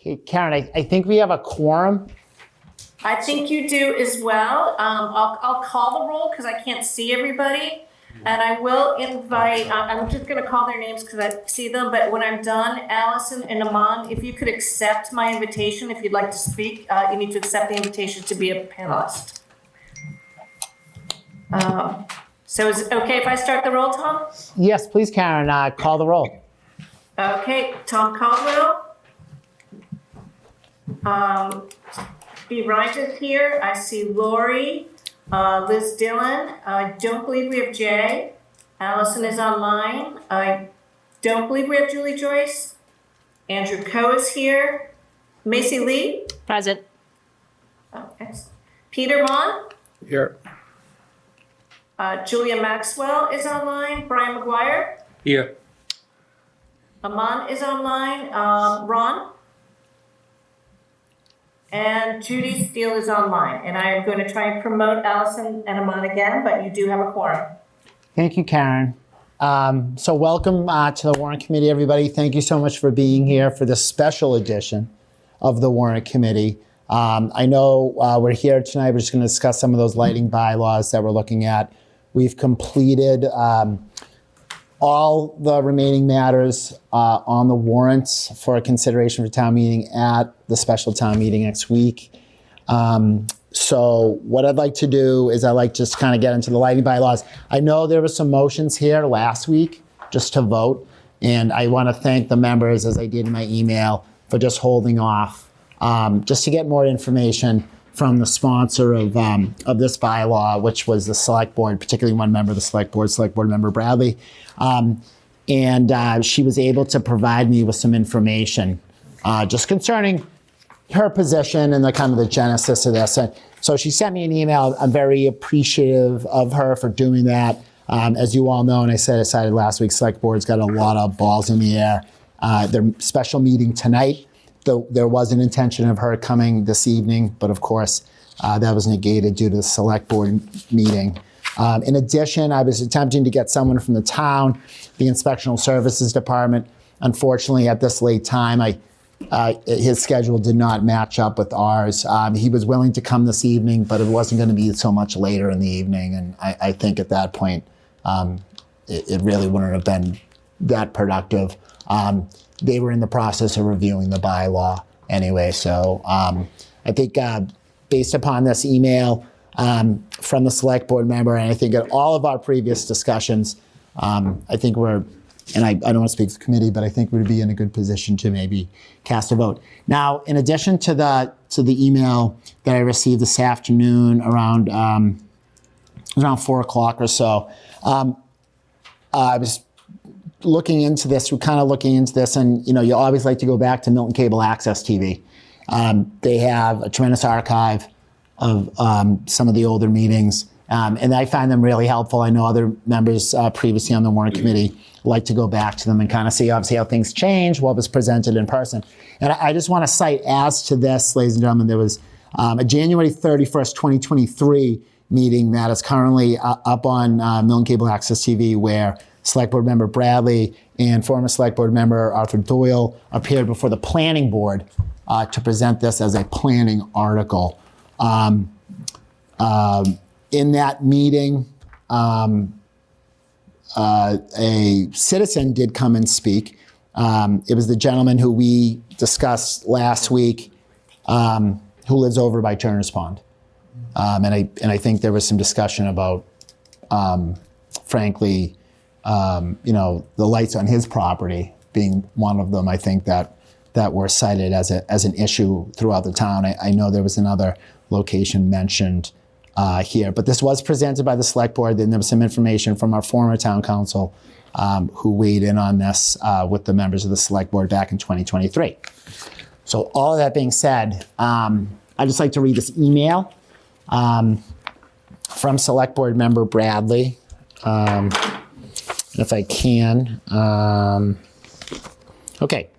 Okay, Karen, I think we have a quorum. I think you do as well. I'll call the roll because I can't see everybody. And I will invite, I'm just going to call their names because I see them. But when I'm done, Allison and Aman, if you could accept my invitation, if you'd like to speak, you need to accept the invitation to be a panelist. So is it okay if I start the roll, Tom? Yes, please, Karen, call the roll. Okay, Tom Caldwell. B. Wright is here. I see Lori, Liz Dillon. I don't believe we have Jay. Allison is online. I don't believe we have Julie Joyce. Andrew Coe is here. Macy Lee. Present. Okay. Peter Mon. Here. Julia Maxwell is online. Brian McGuire. Here. Aman is online. Ron. And Judy Steele is online. And I am going to try and promote Allison and Aman again, but you do have a quorum. Thank you, Karen. So welcome to the Warrant Committee, everybody. Thank you so much for being here for this special edition of the Warrant Committee. I know we're here tonight. We're just going to discuss some of those lighting bylaws that we're looking at. We've completed all the remaining matters on the warrants for consideration for town meeting at the special town meeting next week. So what I'd like to do is I'd like to just kind of get into the lighting bylaws. I know there were some motions here last week just to vote, and I want to thank the members, as I did in my email, for just holding off just to get more information from the sponsor of this bylaw, which was the select board, particularly one member of the select board member Bradley. And she was able to provide me with some information just concerning her position and the kind of the genesis of this. And so she sent me an email. I'm very appreciative of her for doing that. As you all know, and I decided last week, select board's got a lot of balls in the air. Their special meeting tonight, though there was an intention of her coming this evening, but of course that was negated due to the select board meeting. In addition, I was attempting to get someone from the town, the Inspectional Services Department. Unfortunately, at this late time, his schedule did not match up with ours. He was willing to come this evening, but it wasn't going to be so much later in the evening. And I think at that point, it really wouldn't have been that productive. They were in the process of reviewing the bylaw anyway. So I think based upon this email from the select board member, and I think at all of our previous discussions, I think we're, and I don't want to speak for the committee, but I think we'd be in a good position to maybe cast a vote. Now, in addition to the email that I received this afternoon around 4 o'clock or so, I was looking into this, and you always like to go back to Milton Cable Access TV. They have a tremendous archive of some of the older meetings, and I find them really helpful. I know other members previously on the Warrant Committee like to go back to them and kind of see obviously how things change, what was presented in person. And I just want to cite as to this, ladies and gentlemen, there was a January 31st, 2023 meeting that is currently up on Milton Cable Access TV, where Select Board Member Bradley and former Select Board Member Arthur Doyle appeared before the Planning Board to present this as a planning article. In that meeting, a citizen did come and speak. It was the gentleman who we discussed last week, who lives over by Turner's Pond. And I think there was some discussion about, frankly, the lights on his property being one of them. I think that were cited as an issue throughout the town. I know there was another location mentioned here, but this was presented by the select board, and there was some information from our former town council who weighed in on this with the members of the select board back in 2023. So all of that being said, I'd just like to read this email from select board member Bradley, if I can. Okay.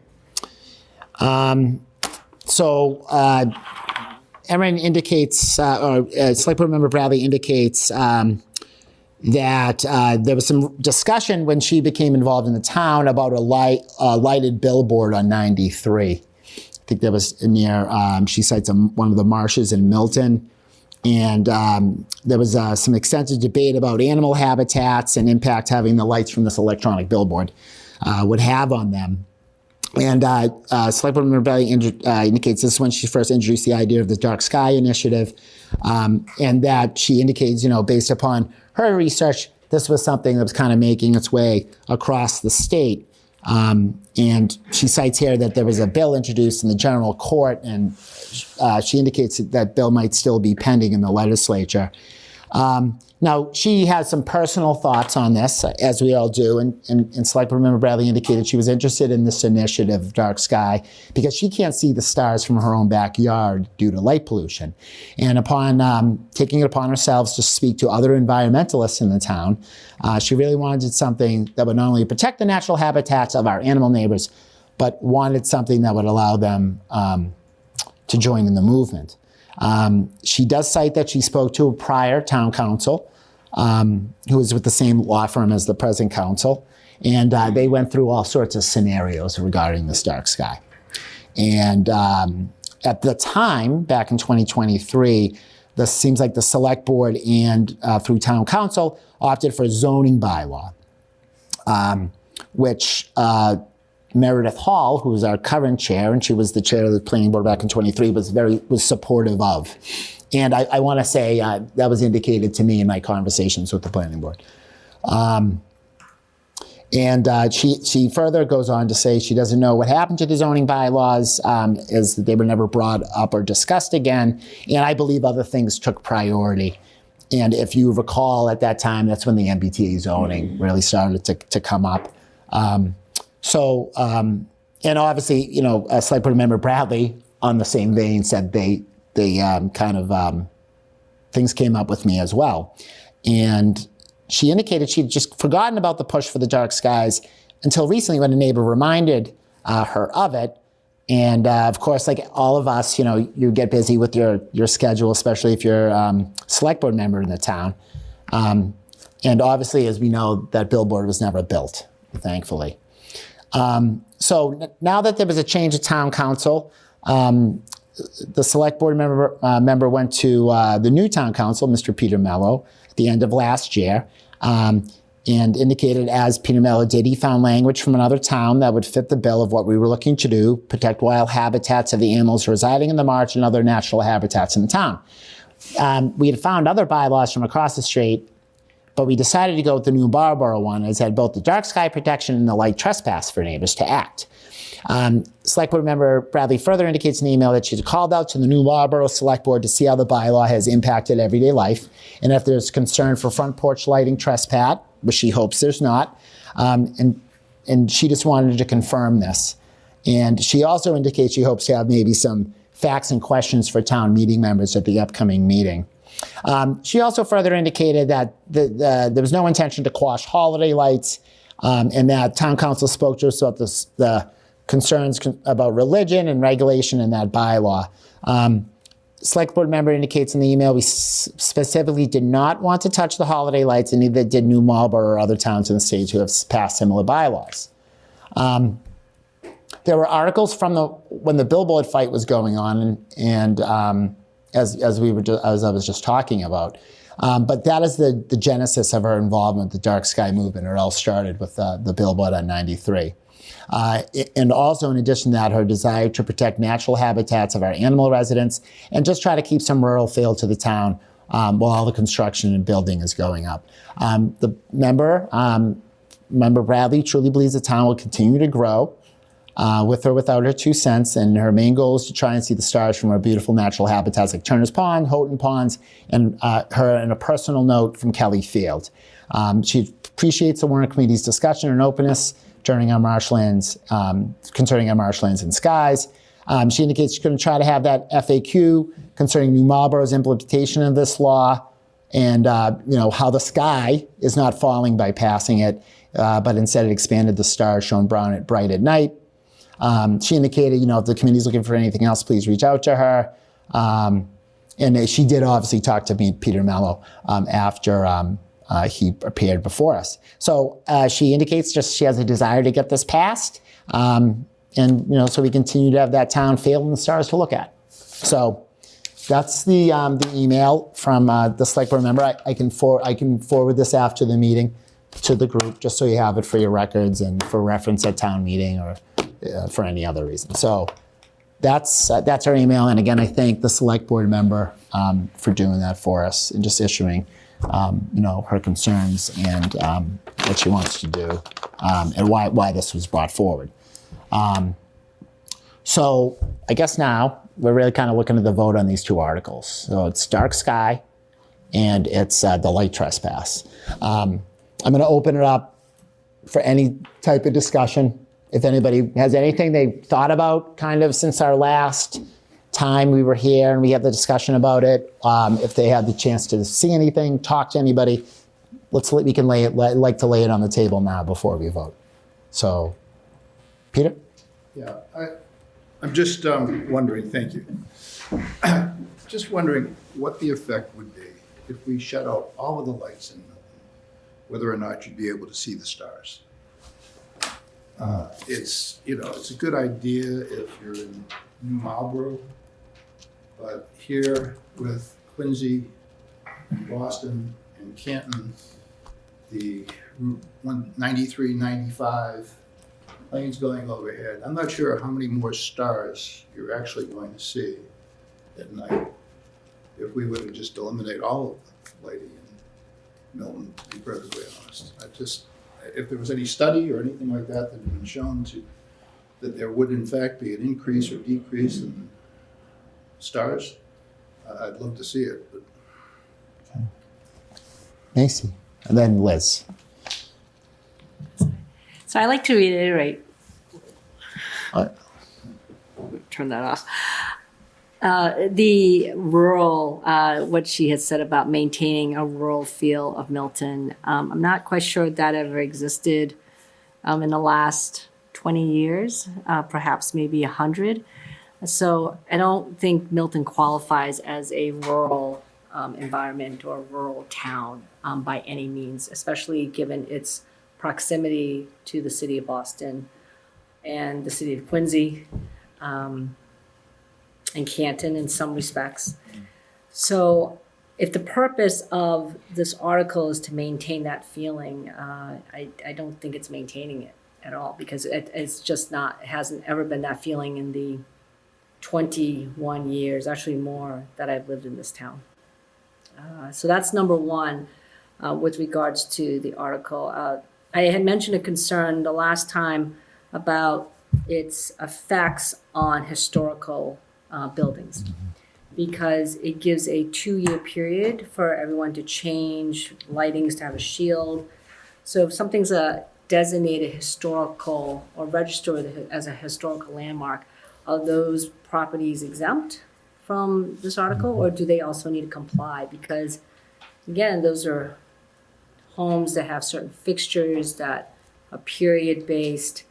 Erin indicates, Select Board Member Bradley indicates that there was some discussion when she became involved in the town about a lighted billboard on 93. I think that was near, she cites one of the marshes in Milton. And there was some extensive debate about animal habitats and impact having the lights from this electronic billboard would have on them. And Select Board Member Bailey indicates this is when she first introduced the idea of the Dark Sky Initiative, and that she indicates, based upon her research, this was something that was kind of making its way across the state. And she cites here that there was a bill introduced in the general court, and she indicates that bill might still be pending in the legislature. Now, she has some personal thoughts on this, as we all do, and Select Board Member Bradley indicated she was interested in this initiative, Dark Sky, because she can't see the stars from her own backyard due to light pollution. And upon taking it upon herself to speak to other environmentalists in the town, she really wanted something that would not only protect the natural habitats of our animal neighbors, but wanted something that would allow them to join in the movement. She does cite that she spoke to a prior town council who was with the same law firm as the present council, and they went through all sorts of scenarios regarding this dark sky. And at the time, back in 2023, this seems like the select board and through town council opted for a zoning bylaw, which Meredith Hall, who was our current chair, and she was the chair of the planning board back in 23, was supportive of. And I want to say that was indicated to me in my conversations with the planning board. She further goes on to say she doesn't know what happened to the zoning bylaws, is that they were never brought up or discussed again. And I believe other things took priority. And if you recall, at that time, that's when the MBTA zoning really started to come up. And obviously, Select Board Member Bradley, on the same vein, said they things came up with me as well. And she indicated she'd just forgotten about the push for the dark skies until recently when a neighbor reminded her of it. And of course, like all of us, you get busy with your schedule, especially if you're a select board member in the town. And obviously, as we know, that billboard was never built, thankfully. So now that there was a change of town council, the select board member went to the new town council, Mr. Peter Mello, at the end of last year, and indicated, as Peter Mello did, he found language from another town that would fit the bill of what we were looking to do, protect wild habitats of the animals residing in the marsh and other natural habitats in the town. We had found other bylaws from across the street, but we decided to go with the new Marlborough one, as it had both the dark sky protection and the light trespass for neighbors to act. Select Board Member Bradley further indicates in the email that she's called out to the new Marlborough Select Board to see how the bylaw has impacted everyday life, and if there's concern for front porch lighting trespass, which she hopes there's not, and she just wanted to confirm this. And she also indicates she hopes to have maybe some facts and questions for town meeting members at the upcoming meeting. She also further indicated that there was no intention to quash holiday lights, and that town council spoke to us about the concerns about religion and regulation in that bylaw. Select board member indicates in the email we specifically did not want to touch the holiday lights, and neither did New Marlborough or other towns in the state who have passed similar bylaws. There were articles from when the billboard fight was going on, and as I was just talking about. But that is the genesis of her involvement with the Dark Sky movement. It all started with the billboard on 93. And also, in addition to that, her desire to protect natural habitats of our animal residents and just try to keep some rural feel to the town while all the construction and building is going up. The member Bradley truly believes the town will continue to grow with or without her 2 cents, and her main goal is to try and see the stars from our beautiful natural habitats like Turner's Pond, Houghton Ponds, and her, in a personal note, from Kelly Field. She appreciates the Warrant Committee's discussion and openness concerning our marshlands and skies. She indicates she's going to try to have that FAQ concerning New Marlborough's implementation of this law, and how the sky is not falling by passing it, but instead it expanded the stars shown bright at night. She indicated, if the committee's looking for anything else, please reach out to her. And she did obviously talk to Peter Mello after he appeared before us. So she indicates she has a desire to get this passed. so we continue to have that town feel and the stars to look at. So that's the email from the select board member. I can forward this after the meeting to the group, just so you have it for your records and for reference at town meeting or for any other reason. So that's our email. And again, I thank the select board member for doing that for us and just issuing, her concerns and what she wants to do and why this was brought forward. So I guess now we're really kind of looking at the vote on these two articles. So it's dark sky and it's the light trespass. I'm going to open it up for any type of discussion. If anybody has anything they thought about kind of since our last time we were here and we had the discussion about it, if they had the chance to see anything, talk to anybody, we can lay it on the table now before we vote. So, Peter? Yeah, I'm just wondering, thank you. Just wondering what the effect would be if we shut out all of the lights in Milton, whether or not you'd be able to see the stars. It's a good idea if you're in New Marlborough, but here with Quincy and Boston and Canton, the Route 93, 95 planes going overhead, I'm not sure how many more stars you're actually going to see at night if we were to just eliminate all of the lighting in Milton, to be perfectly honest. If there was any study or anything like that had been shown that there would in fact be an increase or decrease in stars, I'd love to see it. But. Okay. Macy, and then Liz. So I like to reiterate. Turn that off. The rural, what she had said about maintaining a rural feel of Milton. I'm not quite sure that ever existed in the last 20 years, perhaps maybe 100. So I don't think Milton qualifies as a rural environment or rural town by any means, especially given its proximity to the city of Boston and the city of Quincy. And Canton in some respects. So if the purpose of this article is to maintain that feeling, I don't think it's maintaining it at all, because it's just not, it hasn't ever been that feeling in the 21 years, actually more, that I've lived in this town. So that's number one with regards to the article. I had mentioned a concern the last time about its effects on historical buildings, because it gives a 2-year period for everyone to change lightings to have a shield. So if something's a designated historical or registered as a historical landmark, are those properties exempt from this article, or do they also need to comply? Because again, those are homes that have certain fixtures that are period based.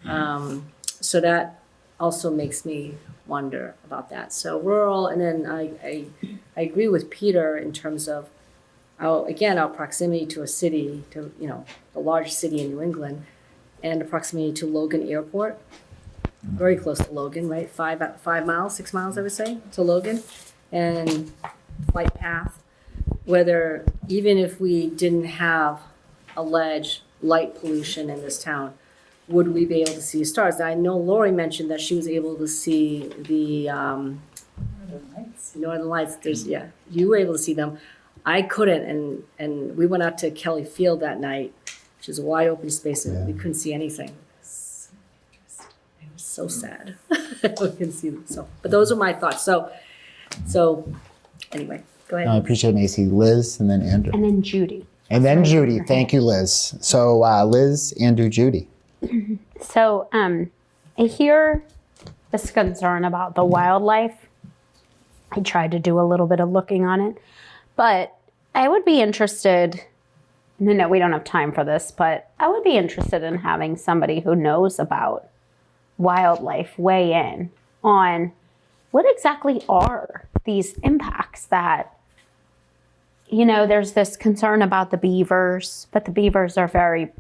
So that also makes me wonder about that. So rural, and then I agree with Peter in terms of our proximity to a city, to the largest city in New England, and the proximity to Logan Airport, very close to Logan, right? 5 miles, 6 miles, I would say, to Logan, and flight path. Whether even if we didn't have alleged light pollution in this town, would we be able to see stars? Now, I know Lori mentioned that she was able to see the Northern Lights. You were able to see them. I couldn't, and we went out to Kelly Field that night, which is a wide open space, and we couldn't see anything. It was so sad. We couldn't see them. So, but those are my thoughts. So anyway, go ahead. I appreciate Macy. Liz, and then Andrew. And then Judy. And then Judy. Thank you, Liz. So Liz, Andrew, Judy. So I hear this concern about the wildlife. I tried to do a little bit of looking on it, but I would be interested, no, we don't have time for this, but I would be interested in having somebody who knows about wildlife weigh in on what exactly are these impacts that, there's this concern about the beavers, but the beavers are very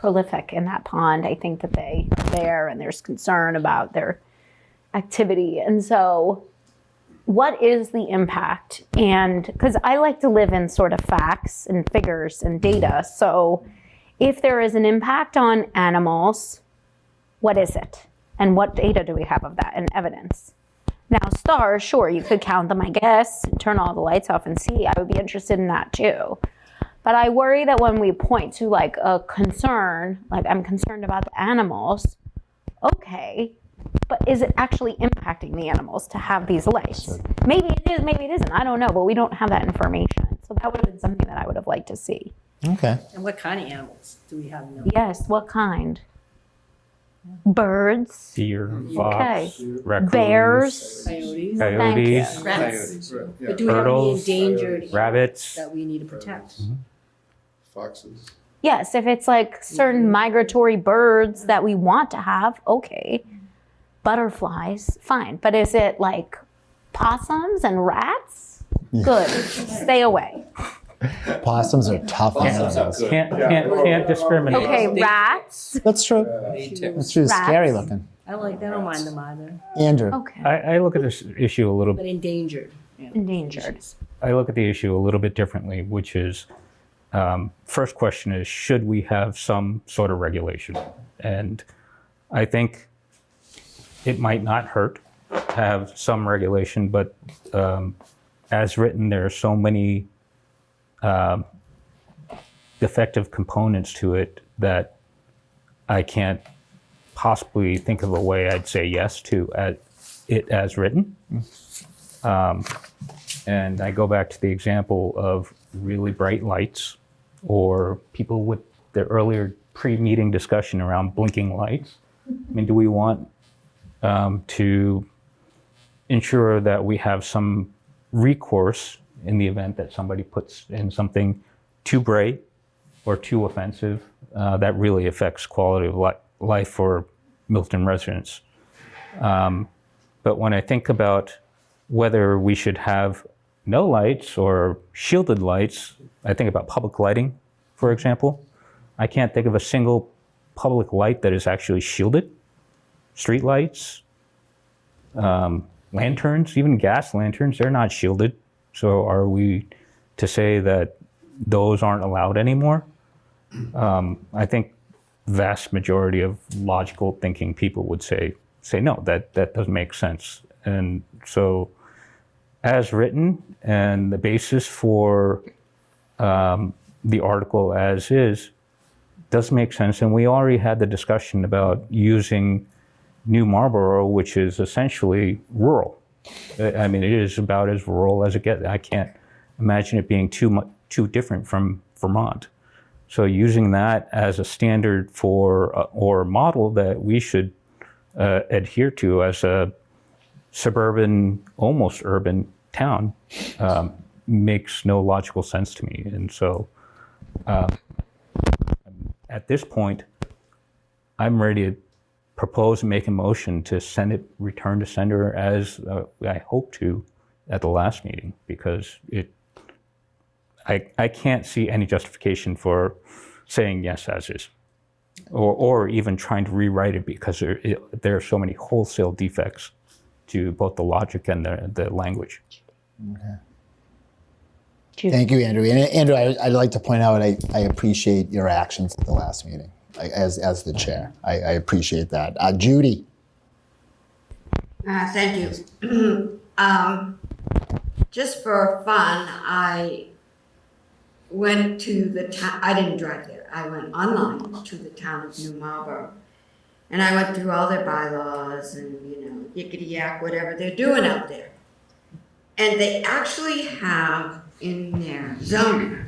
prolific in that pond. I think that they are there and there's concern about their activity. And so what is the impact? And because I like to live in sort of facts and figures and data. So if there is an impact on animals, what is it? And what data do we have of that and evidence? Now, stars, sure, you could count them, I guess, and turn all the lights off and see. I would be interested in that too. But I worry that when we point to like a concern, like I'm concerned about the animals, okay, but is it actually impacting the animals to have these lights? Maybe it is, maybe it isn't, I don't know, but we don't have that information. So that would have been something that I would have liked to see. Okay. And what kind of animals do we have? No. Yes, what kind? Birds, Deer, okay, fox, raccoons, bears, Coyotes. thank you. coyotes, Rats. Right, yeah. But do we have any Turtles, endangered rabbits. that we need to protect? Foxes. Yes, if it's like certain migratory birds that we want to have, okay. Butterflies, fine. But is it like possums and rats? Good. Stay away. Possums are tough animals. Can't discriminate. Okay, rats. That's true. That's true. Rats. Scary looking. I don't mind them either, Andrew. Okay. I look at this issue a little. but endangered. Endangered. I look at the issue a little bit differently, which is, first question is, should we have some sort of regulation? And I think it might not hurt to have some regulation, but as written, there are so many defective components to it that I can't possibly think of a way I'd say yes to it as written. And I go back to the example of really bright lights, or people with the earlier pre-meeting discussion around blinking lights. I mean, do we want to ensure that we have some recourse in the event that somebody puts in something too bright or too offensive that really affects quality of life for Milton residents? But when I think about whether we should have no lights or shielded lights, I think about public lighting, for example. I can't think of a single public light that is actually shielded. Street lights, lanterns, even gas lanterns, they're not shielded. So are we to say that those aren't allowed anymore? I think vast majority of logical thinking people would say no, that doesn't make sense. And so as written, and the basis for the article as is, does make sense. And we already had the discussion about using New Marlborough, which is essentially rural. I mean, it is about as rural as it gets. I can't imagine it being too different from Vermont. So using that as a standard for or model that we should adhere to as a suburban, almost urban town makes no logical sense to me. And so at this point, I'm ready to propose and make a motion to send it, return to sender as I hope to at the last meeting, because I can't see any justification for saying yes as is, or even trying to rewrite it, because there are so many wholesale defects to both the logic and the language. Okay. Thank you, Andrew. And Andrew, I'd like to point out I appreciate your actions at the last meeting as the chair. I appreciate that. Judy. Thank you. Just for fun, I went to the town. I didn't drive there. I went online to the town of New Marlborough, and I went through all their bylaws and yickety yak, whatever they're doing out there. And they actually have in their zoning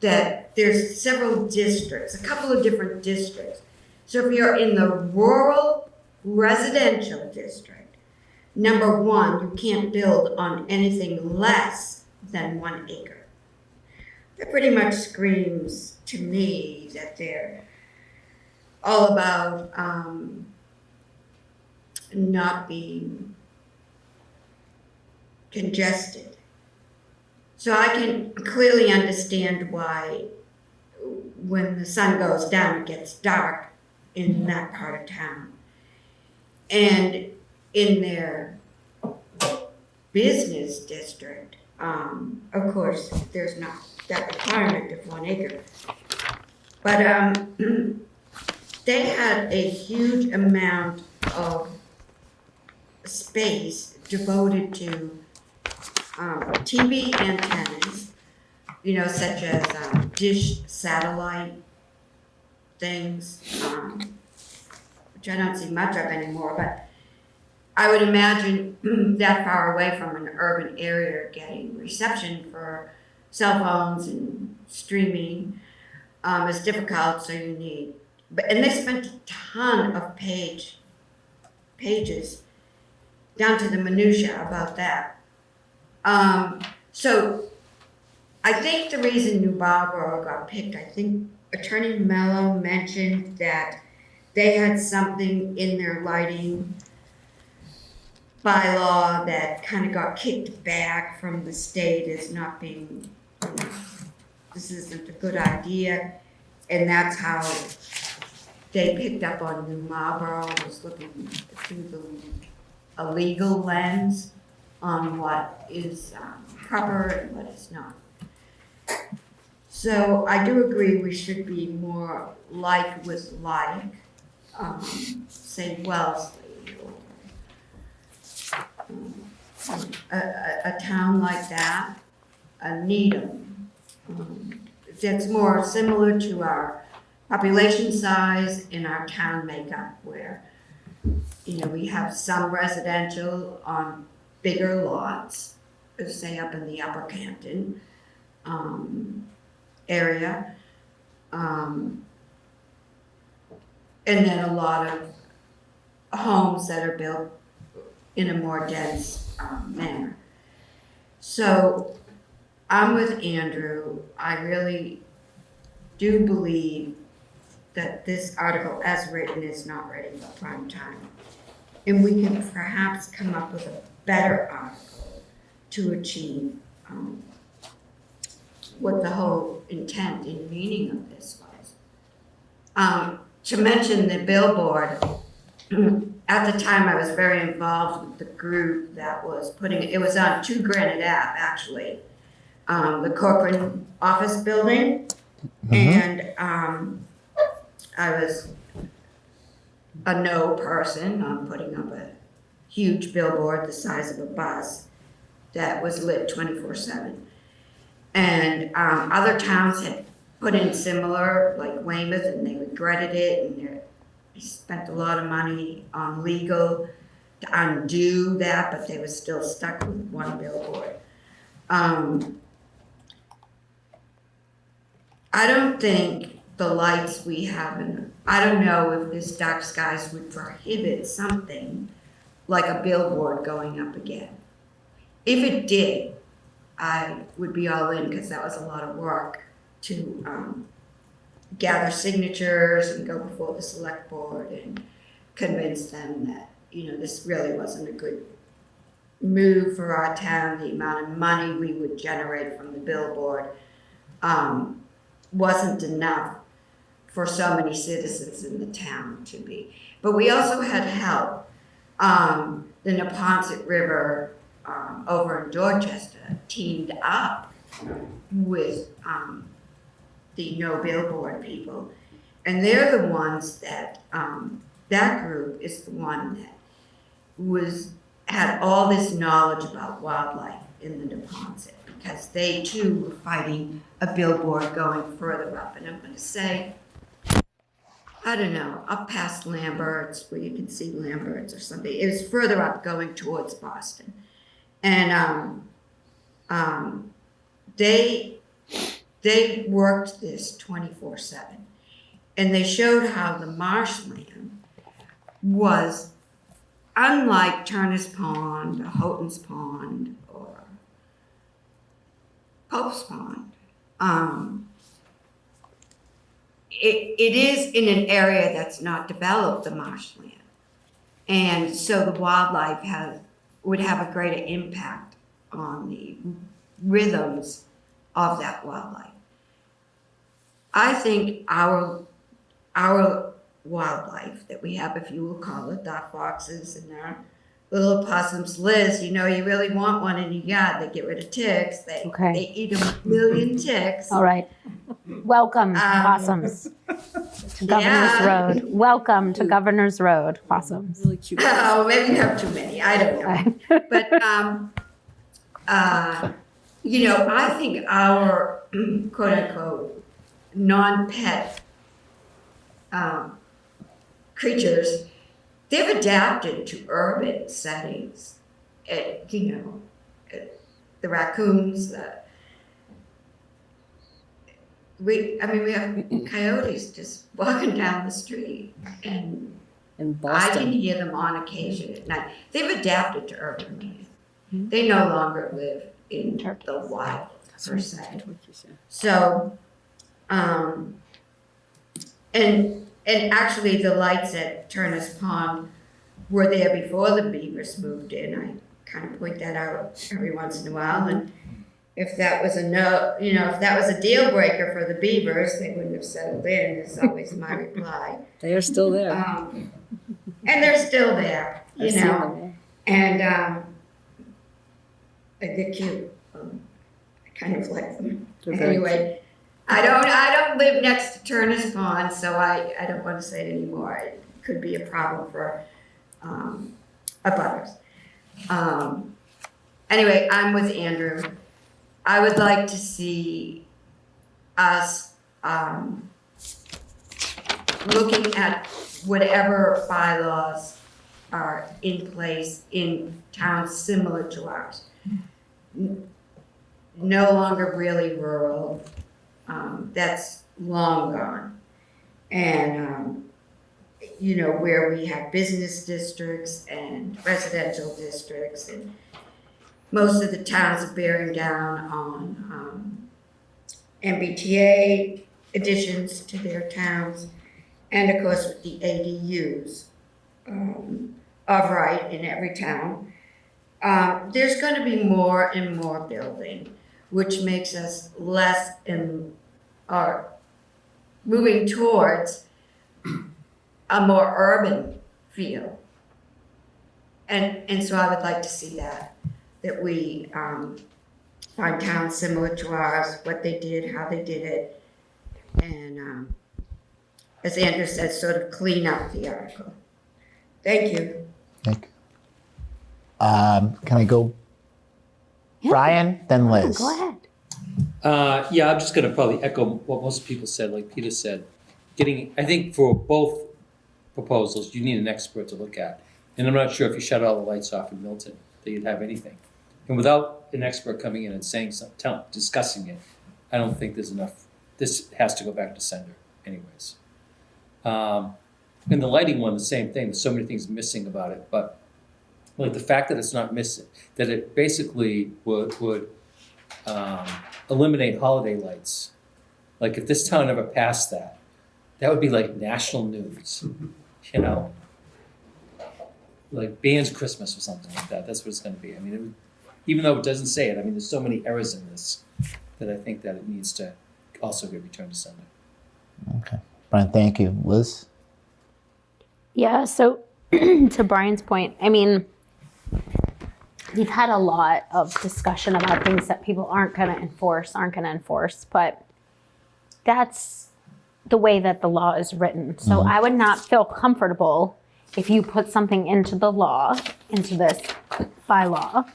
that there's several districts, a couple of different districts. So if you're in the rural residential district, number one, you can't build on anything less than 1 acre. That pretty much screams to me that they're all about not being congested. So I can clearly understand why when the sun goes down, it gets dark in that part of town. And in their business district, of course, there's not that requirement of 1 acre. But they had a huge amount of space devoted to TV antennas, you know, such as dish satellite things, which I don't see much of anymore, but I would imagine that far away from an urban area getting reception for cell phones and streaming is difficult, so you need, and they spent a ton of pages down to the minutia about that. So I think the reason New Marlboro got picked, I think Attorney Mello mentioned that they had something in their lighting bylaw that kind of got kicked back from the state as not being, this isn't a good idea. And that's how they picked up on New Marlboro, was looking through a legal lens on what is proper and what is not. So I do agree we should be more like with like, say Wellesley or a town like that, Needham, that's more similar to our population size and our town makeup, where, you know, we have some residential on bigger lots, say up in the Upper Canton area, and then a lot of homes that are built in a more dense manner. So I'm with Andrew. I really do believe that this article as written is not ready for prime time. And we can perhaps come up with a better article to achieve what the whole intent and meaning of this was. To mention the billboard, at the time I was very involved with the group that was putting it was on 2 Granite Ave, actually, the corporate office building, and I was a no person on putting up a huge billboard the size of a bus that was lit 24/7. And other towns had put in similar, like Weymouth, and they regretted it, and they spent a lot of money on legal to undo that, but they were still stuck with 1 billboard. I don't think the lights we have, and I don't know if this dark skies would prohibit something like a billboard going up again. If it did, I would be all in, because that was a lot of work to gather signatures and go before the select board and convince them that, you know, this really wasn't a good move for our town. The amount of money we would generate from the billboard wasn't enough for so many citizens in the town to be. But we also had help. The Neponset River over in Dorchester teamed up with the No Billboard people, and they're the ones that that group is the one that had all this knowledge about wildlife in the Neponset, because they too were fighting a billboard going further up. And I'm going to say, I don't know, up past Lambert's, where you can see Lambert's or something. It was further up going towards Boston. And they worked this 24/7. And they showed how the marshland was, unlike Turner's Pond or Houghton's Pond or Pope's Pond, it is in an area that's not developed, the marshland. And so the wildlife would have a greater impact on the rhythms of that wildlife. I think our wildlife that we have, if you will call it, our foxes and our little opossums, Liz, you really want one in your yard. They get rid of ticks. They eat a million ticks. All right. Welcome, possums, to Governor's Road. Welcome to Governor's Road, possums. Really cute. Oh, maybe you have too many. I don't know. But I think our quote unquote non-pet creatures, they've adapted to urban settings. The raccoons. We have coyotes just walking down the street, and In I can Boston. hear them on occasion at night. They've adapted to urban life. They no longer live in the wild, per se. So, and actually the lights at Turner's Pond were there before the beavers moved in. I kind of point that out every once in a while. And if that was if that was a deal breaker for the beavers, they wouldn't have settled in, is always my reply. They are still there. And they're still there, I've seen them. and they're cute. I kind of like them. They're very Anyway, I don't live next to Turner's Pond, so I don't want to say it anymore. It could be a problem for abutters. Anyway, I'm with Andrew. I would like to see us looking at whatever bylaws are in place in towns similar to ours. No longer really rural. That's long gone. And, where we have business districts and residential districts, and most of the towns are bearing down on MBTA additions to their towns, and of course with the ADUs of right in every town. There's going to be more and more building, which makes us less moving towards a more urban feel. And so I would like to see that we find towns similar to ours, what they did, how they did it, and as Andrew said, sort of clean up the article. Thank you. Thank you. Can I go? Brian, then Liz. Go ahead. I'm just going to probably echo what most people said, like Peter said. I think for both proposals, you need an expert to look at. And I'm not sure if you shut all the lights off in Milton, that you'd have anything. And without an expert coming in and saying something, discussing it, I don't think there's enough. This has to go back to sender anyways. And the lighting one, the same thing. There's so many things missing about it, but like the fact that it's not missing, that it basically would eliminate holiday lights. Like if this town ever passed that would be like national news, like Band's Christmas or something like that. That's what it's going to be. I mean, even though it doesn't say it, there's so many errors in this that I think that it needs to also get returned to sender. Okay. Brian, thank you. Liz? Yeah, so to Brian's point, we've had a lot of discussion about things that people aren't going to enforce, but that's the way that the law is written. So I would not feel comfortable if you put something into the law, into this bylaw,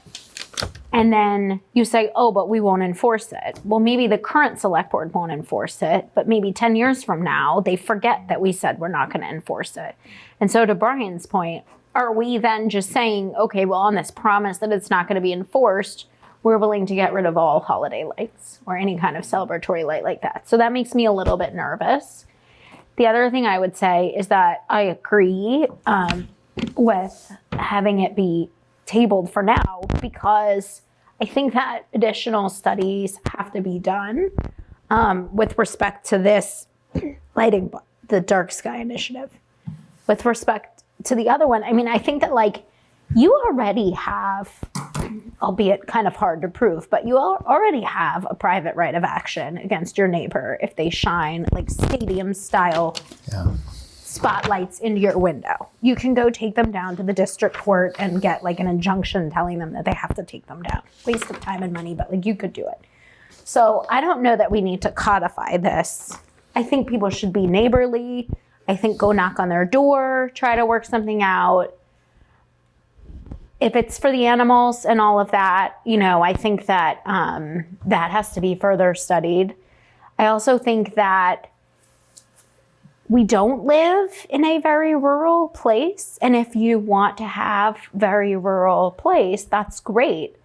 and then you say, oh, but we won't enforce it. Well, maybe the current select board won't enforce it, but maybe 10 years from now, they forget that we said we're not going to enforce it. And so to Brian's point, are we then just saying, okay, well, on this promise that it's not going to be enforced, we're willing to get rid of all holiday lights or any kind of celebratory light like that? So that makes me a little bit nervous. The other thing I would say is that I agree with having it be tabled for now, because I think that additional studies have to be done with respect to this lighting, the dark sky initiative. With respect to the other one, I think that you already have albeit kind of hard to prove, but you already have a private right of action against your neighbor if they shine like stadium style spotlights into your window. You can go take them down to the district court and get like an injunction telling them that they have to take them down. Waste of time and money, but like you could do it. So I don't know that we need to codify this. I think people should be neighborly. I think go knock on their door, try to work something out. If it's for the animals and all of that, you know, I think that that has to be further studied. I also think that we don't live in a very rural place. And if you want to have very rural place, that's great.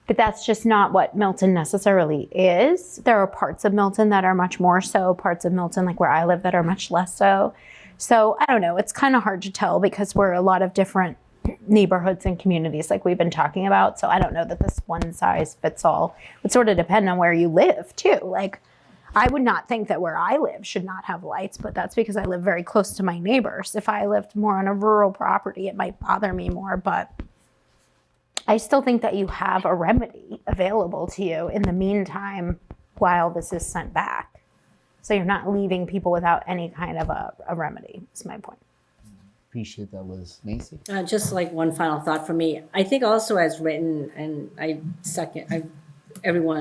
But that's just not what Milton necessarily is. There are parts of Milton that are much more so, parts of Milton, like where I live, that are much less so. So I don't know, it's kind of hard to tell because we're a lot of different neighborhoods and communities like we've been talking about. So I don't know that this one size fits all. It would sort of depend on where you live too. Like I would not think that where I live should not have lights, but that's because I live very close to my neighbors. If I lived more on a rural property, it might bother me more, but I still think that you have a remedy available to you in the meantime while this is sent back. So you're not leaving people without any kind of a remedy, is my point. Appreciate that, Liz. Macy? Just like one final thought for me. I think also as written, and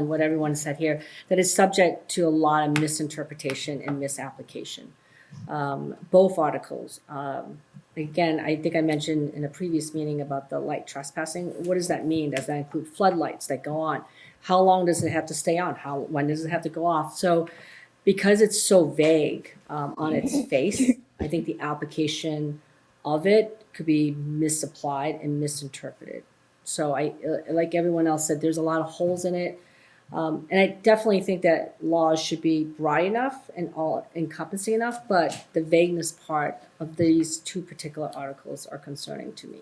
what everyone said here, that is subject to a lot of misinterpretation and misapplication. Both articles. Again, I think I mentioned in a previous meeting about the light trespassing. What does that mean? Does that include floodlights that go on? How long does it have to stay on? When does it have to go off? So because it's so vague on its face, I think the application of it could be misapplied and misinterpreted. So I, like everyone else said, there's a lot of holes in it. And I definitely think that laws should be broad enough and all encompassing enough, but the vagueness part of these two particular articles are concerning to me.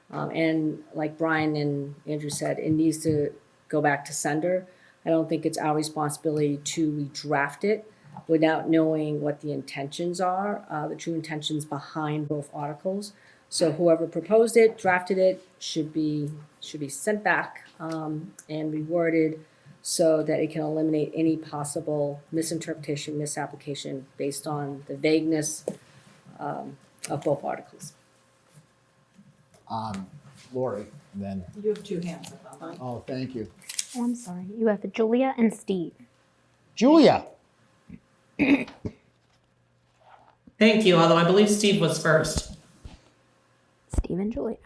And like Brian and Andrew said, it needs to go back to sender. I don't think it's our responsibility to redraft it without knowing what the intentions are, the true intentions behind both articles. So whoever proposed it, drafted it, should be sent back and reworded so that it can eliminate any possible misinterpretation, misapplication based on the vagueness of both articles. Lori, then. You have two hands up on mine. Oh, thank you. Oh, I'm sorry. You have Julia and Steve. Julia. Thank you, although I believe Steve was first. Steve and Julia.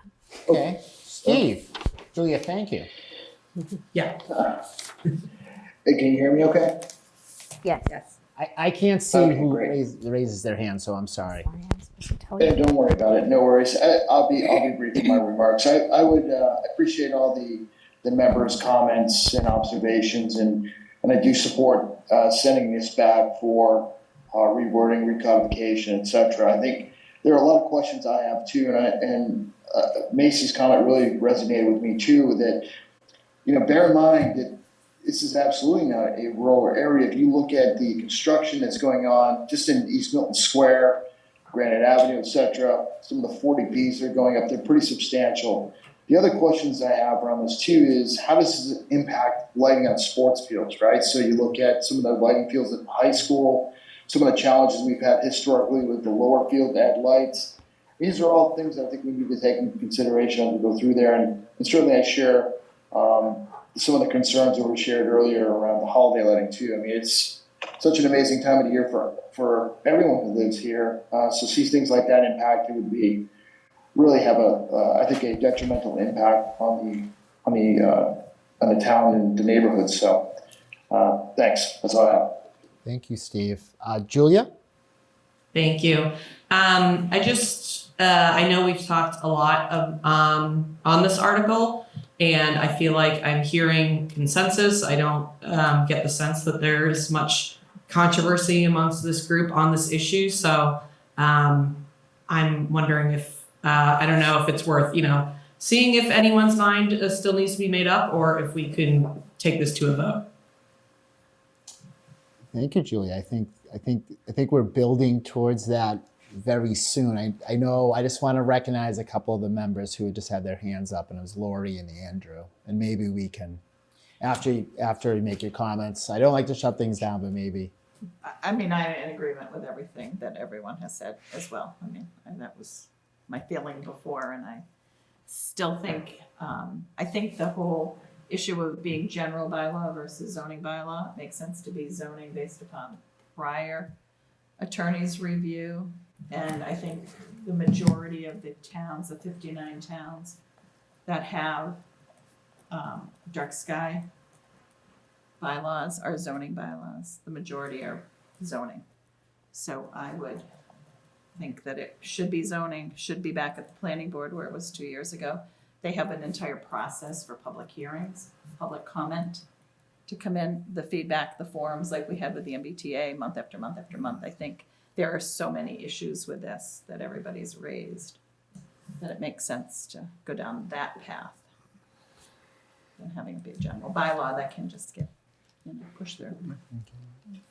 Okay. Steve. Julia, thank you. Yeah. Hey, can you hear me okay? Yes. Yes. I can't see Okay, who great. raises their hand, so I'm sorry. Sorry, I'm supposed to tell you. Don't worry about it. No worries. I'll be brief in my remarks. I would appreciate all the members' comments and observations, and I do support sending this back for rewording, recodification, etc. I think there are a lot of questions I have too, and Macy's comment really resonated with me too. That bear in mind that this is absolutely not a rural area. If you look at the construction that's going on just in East Milton Square, Granite Avenue, etc., some of the 40Bs that are going up, they're pretty substantial. The other questions I have around this too is how does this impact lighting on sports fields, right? So you look at some of the lighting fields at high school, some of the challenges we've had historically with the lower field to add lights. These are all things that I think we need to take into consideration as we go through there. And certainly I share some of the concerns that were shared earlier around the holiday lighting too. I mean, it's such an amazing time of the year for everyone who lives here. So see things like that impacted would be really have I think a detrimental impact on the town and the neighborhood. So thanks. That's all I have. Thank you, Steve. Julia? Thank you. I know we've talked a lot on this article, and I feel like I'm hearing consensus. I don't get the sense that there is much controversy amongst this group on this issue. So I'm wondering if, I don't know if it's worth, seeing if anyone's mind still needs to be made up, or if we can take this to a vote. Thank you, Julia. I think we're building towards that very soon. I know, I just want to recognize a couple of the members who just had their hands up, and it was Lori and Andrew. And maybe we can, after you make your comments, I don't like to shut things down, but maybe. I mean, I'm in agreement with everything that everyone has said as well. I mean, and that was my feeling before, and I still think, I think the whole issue of being general bylaw versus zoning bylaw, it makes sense to be zoning based upon prior attorney's review. And I think the majority of the towns, the 59 towns that have dark sky bylaws are zoning bylaws. The majority are zoning. So I would think that it should be zoning, should be back at the planning board where it was 2 years ago. They have an entire process for public hearings, public comment to come in, the feedback, the forums like we had with the MBTA month after month after month. I think there are so many issues with this that everybody's raised that it makes sense to go down that path than having it be a general bylaw that can just get pushed through.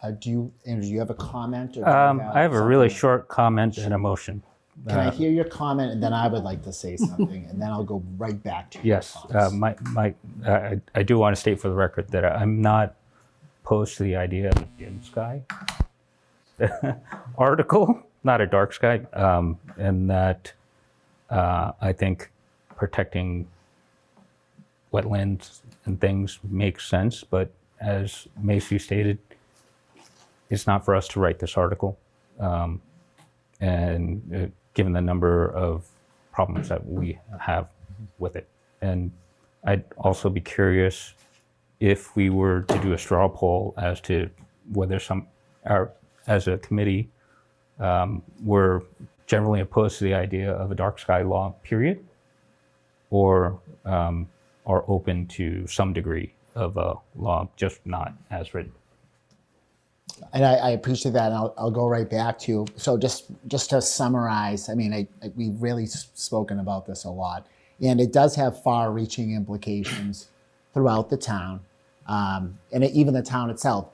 Andrew, do you have a comment? Or do you I have a really something? short comment and a motion. Can I hear your comment, and then I would like to say something, and then I'll go right back to you. Yes, I do want to state for the record that I'm not opposed to the idea of the dim sky article, not a dark sky, and that I think protecting wetlands and things makes sense, but as Macy stated, it's not for us to write this article. And given the number of problems that we have with it. And I'd also be curious if we were to do a straw poll as to whether as a committee, we're generally opposed to the idea of a dark sky law, period, or are open to some degree of a law, just not as written. And I appreciate that, and I'll go right back to you. So just to summarize, I mean, we've really spoken about this a lot, and it does have far-reaching implications throughout the town, and even the town itself.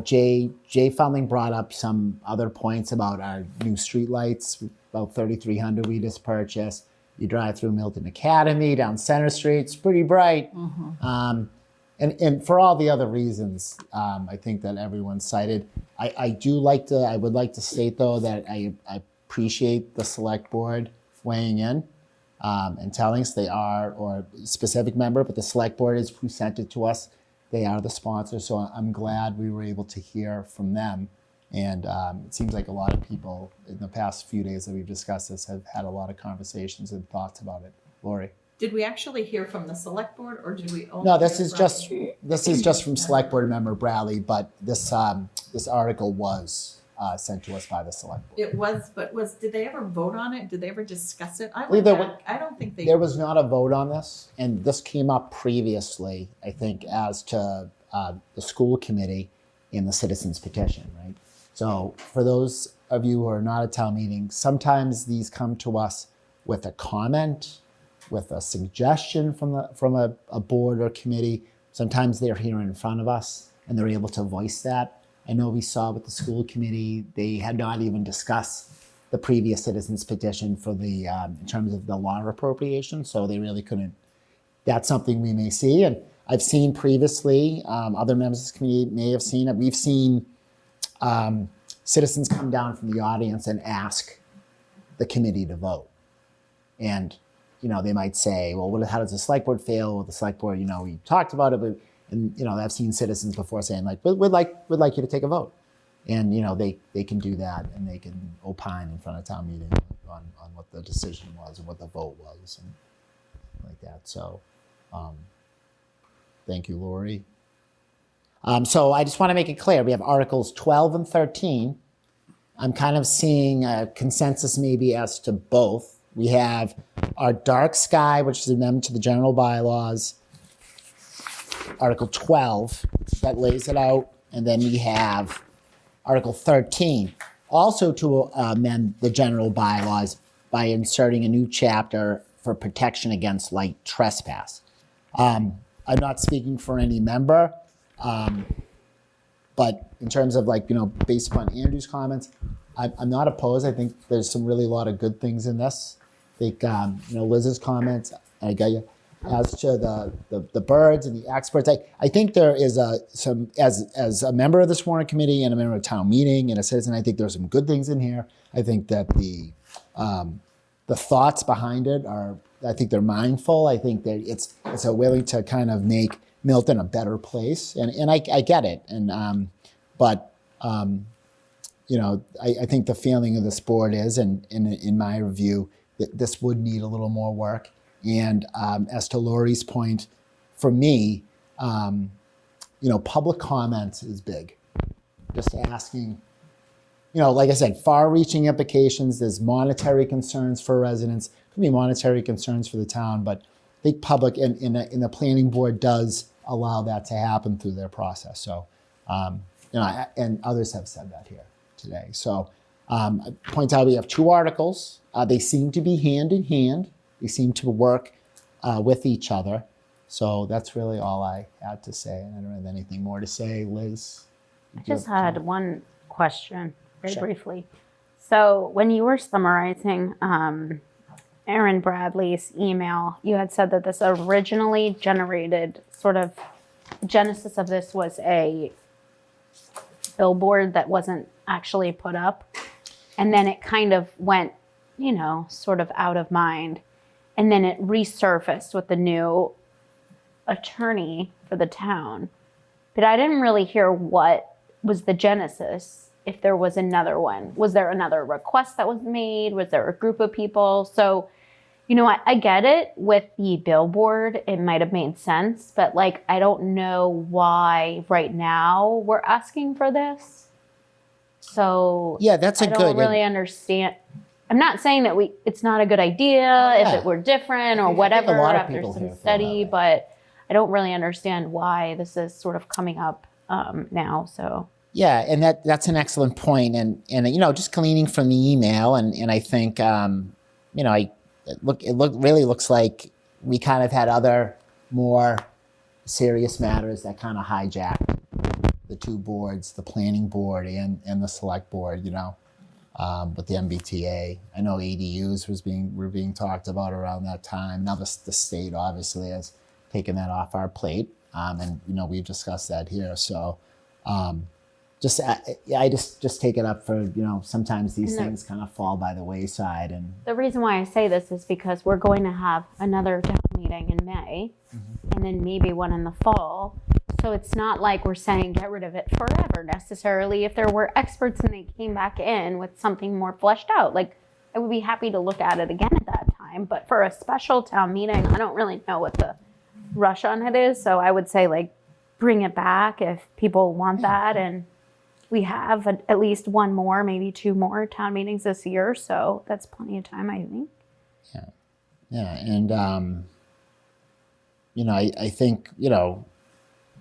Jay Fundling brought up some other points about our new streetlights, about 3,300 we just purchased. You drive through Milton Academy, down Center Street, it's pretty bright. And for all the other reasons, I think that everyone cited, I would like to state though that I appreciate the select board weighing in and telling us they are, or a specific member, but the select board is who sent it to us. They are the sponsor, so I'm glad we were able to hear from them. And it seems like a lot of people in the past few days that we've discussed this have had a lot of conversations and thoughts about it. Lori? Did we actually hear from the select board or did we only? No, this hear is just from Select Board Member Bradley, but this article was sent to us by the Select Board. It was, but did they ever vote on it? Did they ever discuss it? I believe went there back. I don't think they. There was not a vote on this, and this came up previously, I think, as to the school committee in the citizens petition, right? So for those of you who are not at town meeting, sometimes these come to us with a comment, with a suggestion from a board or committee. Sometimes they're here in front of us and they're able to voice that. I know we saw with the school committee, they had not even discussed the previous citizens petition for the, in terms of the law appropriation, so they really couldn't. That's something we may see, and I've seen previously, other members of this committee may have seen it. We've seen citizens come down from the audience and ask the committee to vote. And they might say, well, how does the select board feel? Well, the select board, we talked about it, but, and I've seen citizens before saying like, we'd like you to take a vote. And, they can do that and they can opine in front of town meeting on what the decision was and what the vote was and like that. So, thank you, Lori. So I just want to make it clear, we have Articles 12 and 13. I'm kind of seeing a consensus maybe as to both. We have our dark sky, which is an amendment to the general bylaws, Article 12, that lays it out. And then we have Article 13, also to amend the general bylaws by inserting a new chapter for protection against light trespass. I'm not speaking for any member, But in terms of like, based upon Andrew's comments, I'm not opposed. I think there's some really a lot of good things in this. I think, Liz's comments, I got you. As to the birds and the experts, I think there is some, as a member of this warrant committee and a member of town meeting and a citizen, I think there's some good things in here. I think that the thoughts behind it I think they're mindful. I think that it's a willing to kind of make Milton a better place, and I get it. And I think the feeling of this board is, and in my review, that this would need a little more work. And as to Lori's point, for me, public comments is big. Just asking, like I said, far-reaching implications. There's monetary concerns for residents. Could be monetary concerns for the town, but I think public in the planning board does allow that to happen through their process. So, and others have said that here today. So, I point out we have 2 articles. They seem to be hand in hand. They seem to work with each other. So that's really all I had to say. I don't have anything more to say. Liz? I just had one question, very briefly. So when you were summarizing Aaron Bradley's email, you had said that this originally generated the genesis of this was a billboard that wasn't actually put up. And then it kind of went, sort of out of mind. And then it resurfaced with the new attorney for the town. But I didn't really hear what was the genesis, if there was another one. Was there another request that was made? Was there a group of people? So, I get it with the billboard. It might have made sense. But, I don't know why right now we're asking for this. So, Yeah, that's I don't really understand. I'm not saying that it's not a good idea if it were different or whatever a lot of after people here some feel study, that but I don't really understand why this is sort of coming up now. So Yeah, and that's an excellent point. And just gleaning from the email, and I think it really looks like we kind of had other more serious matters that kind of hijacked the 2 boards, the planning board and the select board. With the MBTA. I know ADUs were being talked about around that time. Now the state obviously has taken that off our plate, and we've discussed that here. So, I just take it up for sometimes these things kind of fall by the wayside. And the reason why I say this is because we're going to have another town meeting in May, and then maybe one in the fall. So it's not like we're saying get rid of it forever necessarily. If there were experts and they came back in with something more fleshed out, I would be happy to look at it again at that time. But for a special town meeting, I don't really know what the rush on it is. So I would say bring it back if people want that. And we have at least 1 more, maybe 2 more town meetings this year. So that's plenty of time, I think. Yeah. And, I think,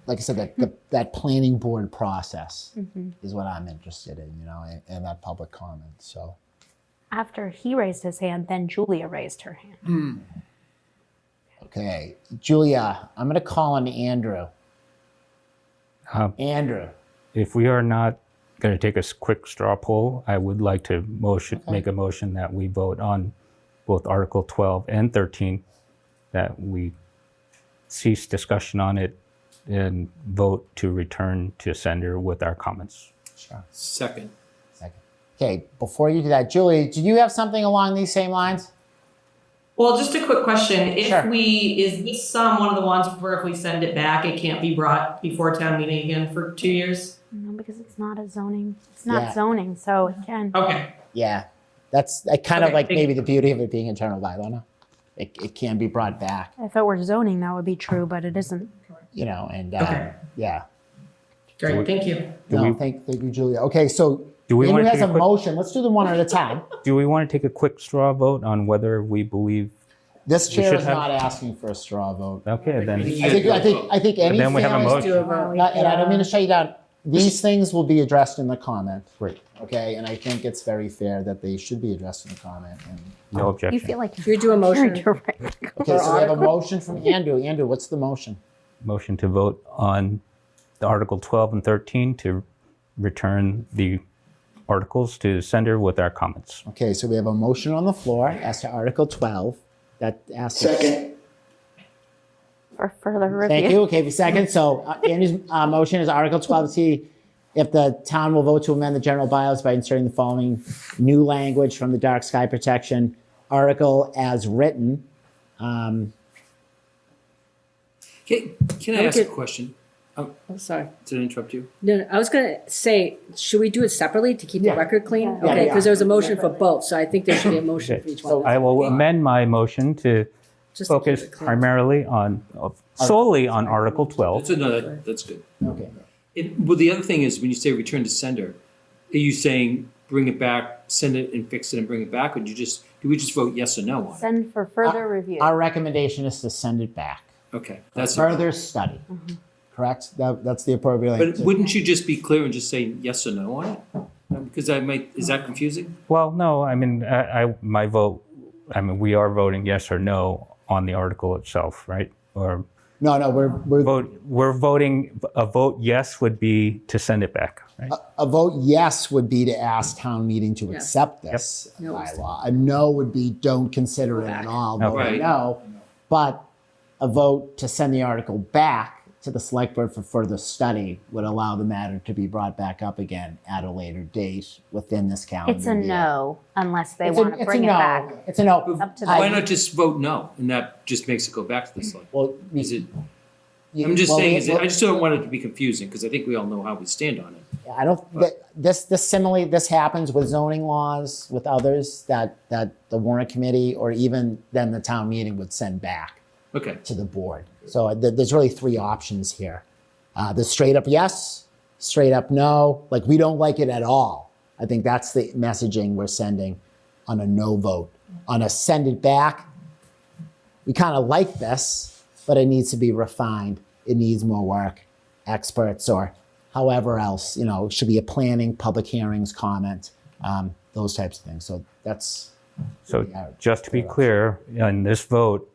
like I said, that planning board process is what I'm interested in, and that public comment. So After he raised his hand, then Julia raised her hand. Okay, Julia, I'm going to call on Andrew. Andrew. If we are not going to take a quick straw poll, I would like to make a motion that we vote on both Article 12 and 13, that we cease discussion on it and vote to return to sender with our comments. Sure. Second. Okay, before you do that, Julie, did you have something along these same lines? Well, just a quick question. If Sure. is this one of the ones where if we send it back, it can't be brought before town meeting again for 2 years? No, because it's not zoning, Yeah. so it can. Okay. Yeah, that's kind of Okay, like thank maybe the beauty of it being a general bylaw. No? It can be brought back, If it were zoning, that would be true, but it isn't. and Okay. yeah. Great, thank you. Thank you, Julia. Okay, so Do we Andrew want to has take a a quick, motion. Let's do them one at a time. do we want to take a quick straw vote on whether we believe? This We chair should is have- not asking for a straw vote. Okay, then. I think any Then we have a feelings- motion. and I don't mean to shut you down. These things will be addressed in the comment. Great. Okay, and I think it's very fair that they should be addressed in the comment. And, No objection. You feel like Should we do a motion? you're right. okay, so we have a motion from Andrew. Andrew, what's the motion? Motion to vote on Article 12 and 13 to return the articles to the sender with our comments. Okay, so we have a motion on the floor as to Article 12 that asks. Second, For further review. Thank you. Okay, for second. So Andy's motion is Article 12 to see if the town will vote to amend the general bylaws by inserting the following new language from the dark sky protection article as written. Can I ask a question? Oh, sorry. Did I interrupt you? No, I was gonna say, should we do it separately to keep the Yeah. record clean? Yeah, Okay, yeah. because there was a motion for both, so I think there should be a motion for each one. I will amend my motion to Just to keep focus it clean. primarily on, solely on Article 12. That's good. Okay. Well, the other thing is, when you say return to sender, are you saying bring it back, send it and fix it and bring it back, or do we just vote yes or no on it? Send for further review. Our recommendation is to send it back. Okay, For that's. further study. Correct? That's the appropriate. But wouldn't you just be clear and just say yes or no on it? Because is that confusing? Well, no, I mean, my vote, I mean, we are voting yes or no on the article itself, right? Or No, we're voting, a vote yes would be to send it back, right? a vote yes would be to ask town meeting to Yeah. accept this No. bylaw. A no would be don't consider it at all. Vote Right. no. But a vote to send the article back to the select board for further study would allow the matter to be brought back up again at a later date within this calendar It's a year. no unless they It's a- want to it's a bring it no. back. It's a no. Up to Why them. not just vote no, and that just makes it go back to the select? Well, Is it? you- I'm just well, saying. we- I just don't want it to be confusing because I think we all know how we stand on it. I don't, this happens with zoning laws, with others that the warrant committee or even then the town meeting would send back Okay. to the board. So there's really three options here. There's straight up yes, straight up no, like we don't like it at all. I think that's the messaging we're sending on a no vote. On a send it back, we kind of like this, but it needs to be refined. It needs more work, experts or however else, should be a planning, public hearings, comment, those types of things. So that's. So just to be clear, in this vote,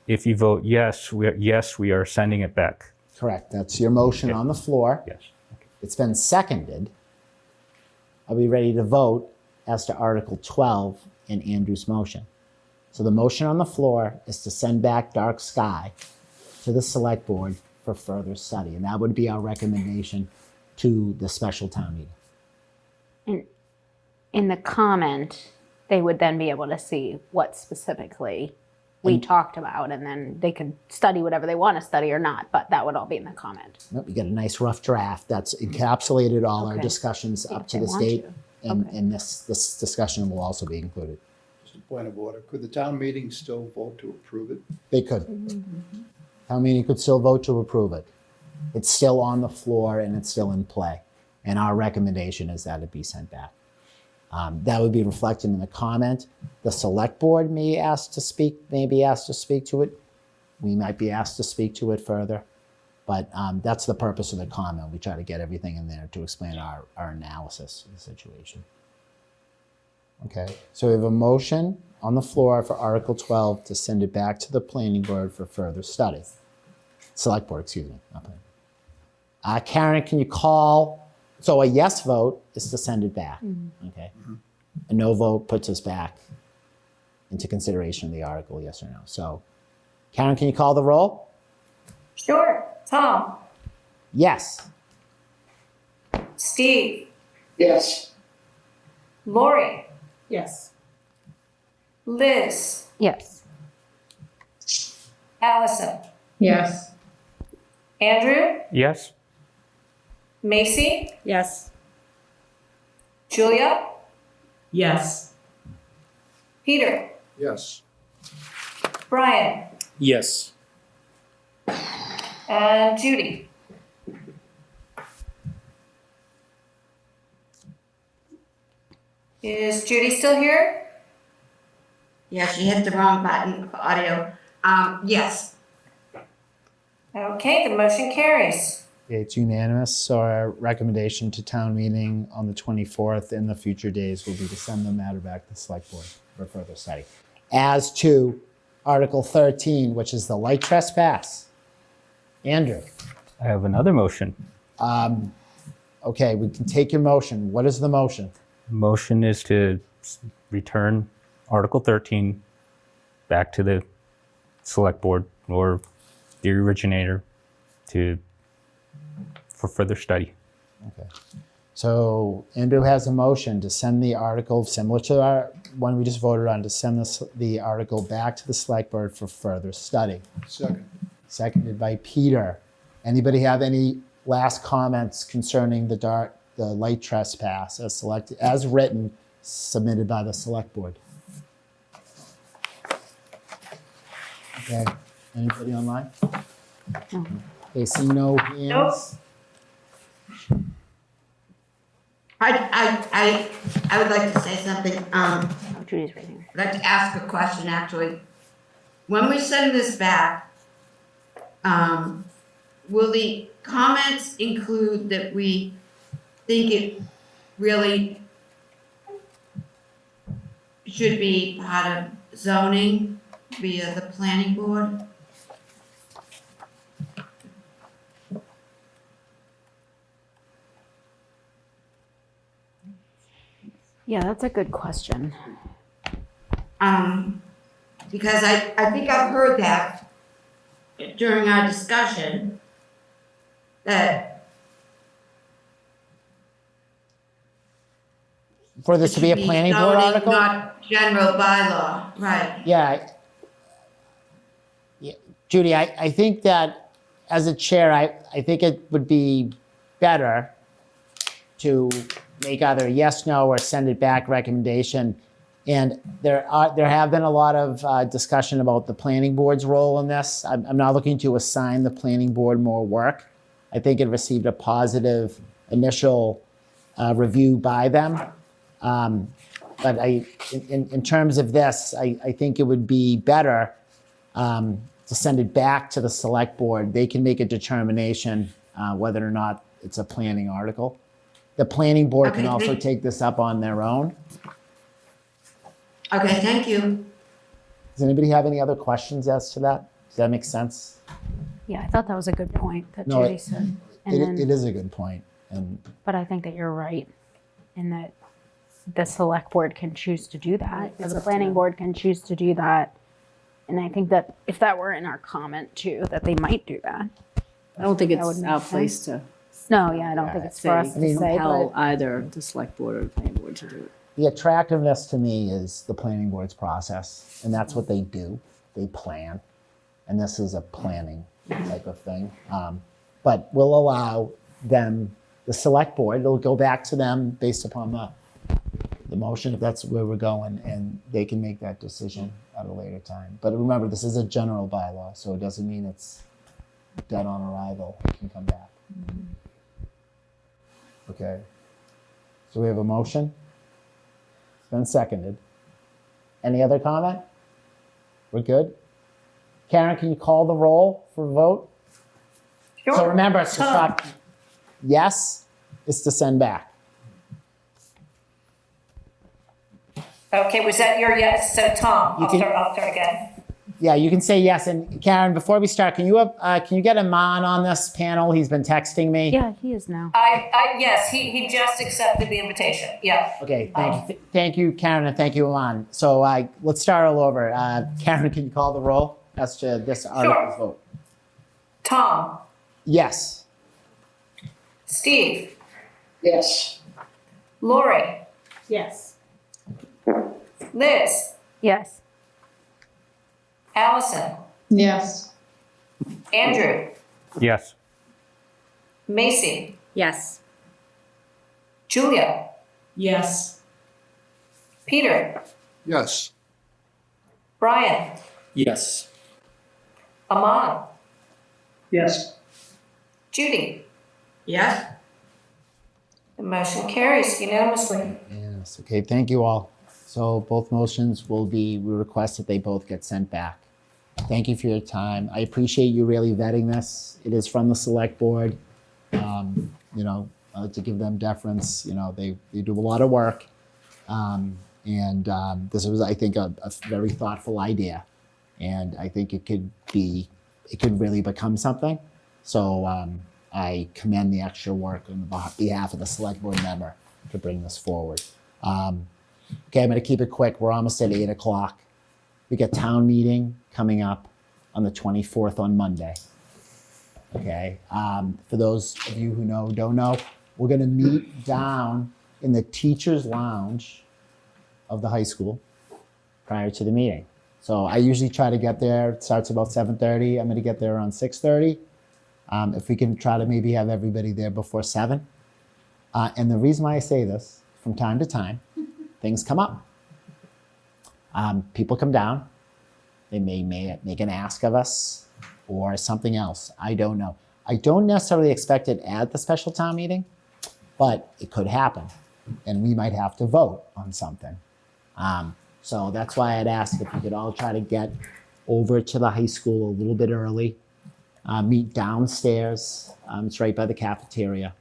if you vote yes, we are sending it back. Correct. That's your motion on the floor. Yes. It's been seconded. Are we ready to vote as to Article 12 in Andrew's motion? So the motion on the floor is to send back dark sky to the select board for further study. And that would be our recommendation to the special town meeting. In the comment, they would then be able to see what specifically we talked about, and then they could study whatever they want to study or not, but that would all be in the comment. Nope, you get a nice rough draft that's encapsulated all our Okay. discussions up If to they this want date. to. And, Okay. and this discussion will also be included. Just a point of order, could the town meeting still vote to approve it? They could. Town meeting could still vote to approve it. It's still on the floor and it's still in play. And our recommendation is that it be sent back. That would be reflected in the comment. The select board may be asked to speak to it. We might be asked to speak to it further. But that's the purpose of the comment. We try to get everything in there to explain our analysis of the situation. Okay, so we have a motion on the floor for Article 12 to send it back to the planning board for further study. Select board, excuse me. Not planning. Karen, can you call? So a yes vote is to send it back. Okay. A no vote puts us back into consideration of the article, yes or no. So Karen, can you call the roll? Sure. Tom, Yes. Steve, yes. Lori, Yes. Liz, Yes. Allison, Yes. Andrew, Yes? Macy, Yes. Julia, Yes. Peter, Yes. Brian, Yes. and Judy. Is Judy still here? Yeah, she hit the wrong button for audio. Yes. Okay, the motion carries. It's unanimous. So our recommendation to town meeting on the 24th in the future days will be to send the matter back to the select board for further study. As to Article 13, which is the light trespass. Andrew, I have another motion Okay, we can take your motion. What is the motion? Motion is to return Article 13 back to the select board or the originator for further study. Okay. So Andrew has a motion to send the article, similar to our one we just voted on, to send the article back to the select board for further study. Second. Seconded by Peter. Anybody have any last comments concerning the light trespass as written, submitted by the select board? Okay. Anybody online? Okay, see no hands. I would like to say something. Oh, Judy's raising her. I'd like to ask a question, actually. When we send this back, will the comments include that we think it really should be part of zoning via the planning board? Yeah, that's a good question. Because I think I've heard that during our discussion, that For this to be a it should planning board zoning, article? not general bylaw, right? Yeah. Judy, I think that as a chair, I think it would be better to make either a yes, no, or send it back recommendation. And there have been a lot of discussion about the planning board's role in this. I'm not looking to assign the planning board more work. I think it received a positive initial review by them. But in terms of this, I think it would be better to send it back to the select board. They can make a determination whether or not it's a planning article. The planning board can Okay, also take this up on their own. Okay, thank you. Does anybody have any other questions as to that? Does that make sense? Yeah, I thought that was a good point that No, Judy said. And It is a good point. And but I think that you're right in that the select board can choose to do that, or It's the up to planning them. board can choose to do that. And I think that if that were in our comment too, that they might do that. I don't think That it's would make our sense. place to No, yeah, I don't think it's for us to say, compel but either the select board or the planning board to do it. the attractiveness to me is the planning board's process, and that's what they do. They plan, and this is a planning type of thing. But we'll allow them, the select board, it'll go back to them based upon the motion, if that's where we're going, and they can make that decision at a later time. But remember, this is a general bylaw, so it doesn't mean it's dead on arrival. It can come back. Okay. So we have a motion. It's been seconded. Any other comment? We're good? Karen, can you call the roll for a vote? So remember, it's to stop. Yes is to send back. Okay, was that your yes? So Tom, You I'll can- start again. Yeah, you can say yes. And Karen, before we start, can you get Aman on this panel? He's been texting me. yeah, he is now. Yes, he just accepted the invitation, yeah. Okay, thank you, Karen, and thank you, Aman. So let's start all over. Karen, can you call the roll as to this article's vote? Tom, Yes. Steve, Yes. Lori, Yes. Liz, Yes. Allison, Yes. Andrew, Yes. Macy, Yes. Julia, Yes. Peter, Yes. Brian, Yes. Aman, Yes. Judy. Yes? The motion carries unanimously. Yes. Okay, thank you all. So both motions we request that they both get sent back. Thank you for your time. I appreciate you really vetting this. It is from the select board. To give them deference, they do a lot of work. This was, I think, a very thoughtful idea. And I think it could really become something. So I commend the extra work on behalf of the select board member to bring this forward. Okay, I'm going to keep it quick. We're almost at 8 o'clock. We got town meeting coming up on the 24th on Monday. Okay, for those of you who don't know, we're going to meet down in the teacher's lounge of the high school prior to the meeting. So I usually try to get there. It starts about 7:30. I'm going to get there around 6:30. If we can try to maybe have everybody there before 7. And the reason why I say this, from time to time, things come up. People come down. They may make an ask of us or something else. I don't know. I don't necessarily expect it at the special town meeting, but it could happen. And we might have to vote on something. So that's why I'd ask if you could all try to get over to the high school a little bit early. Meet downstairs. It's right by the cafeteria.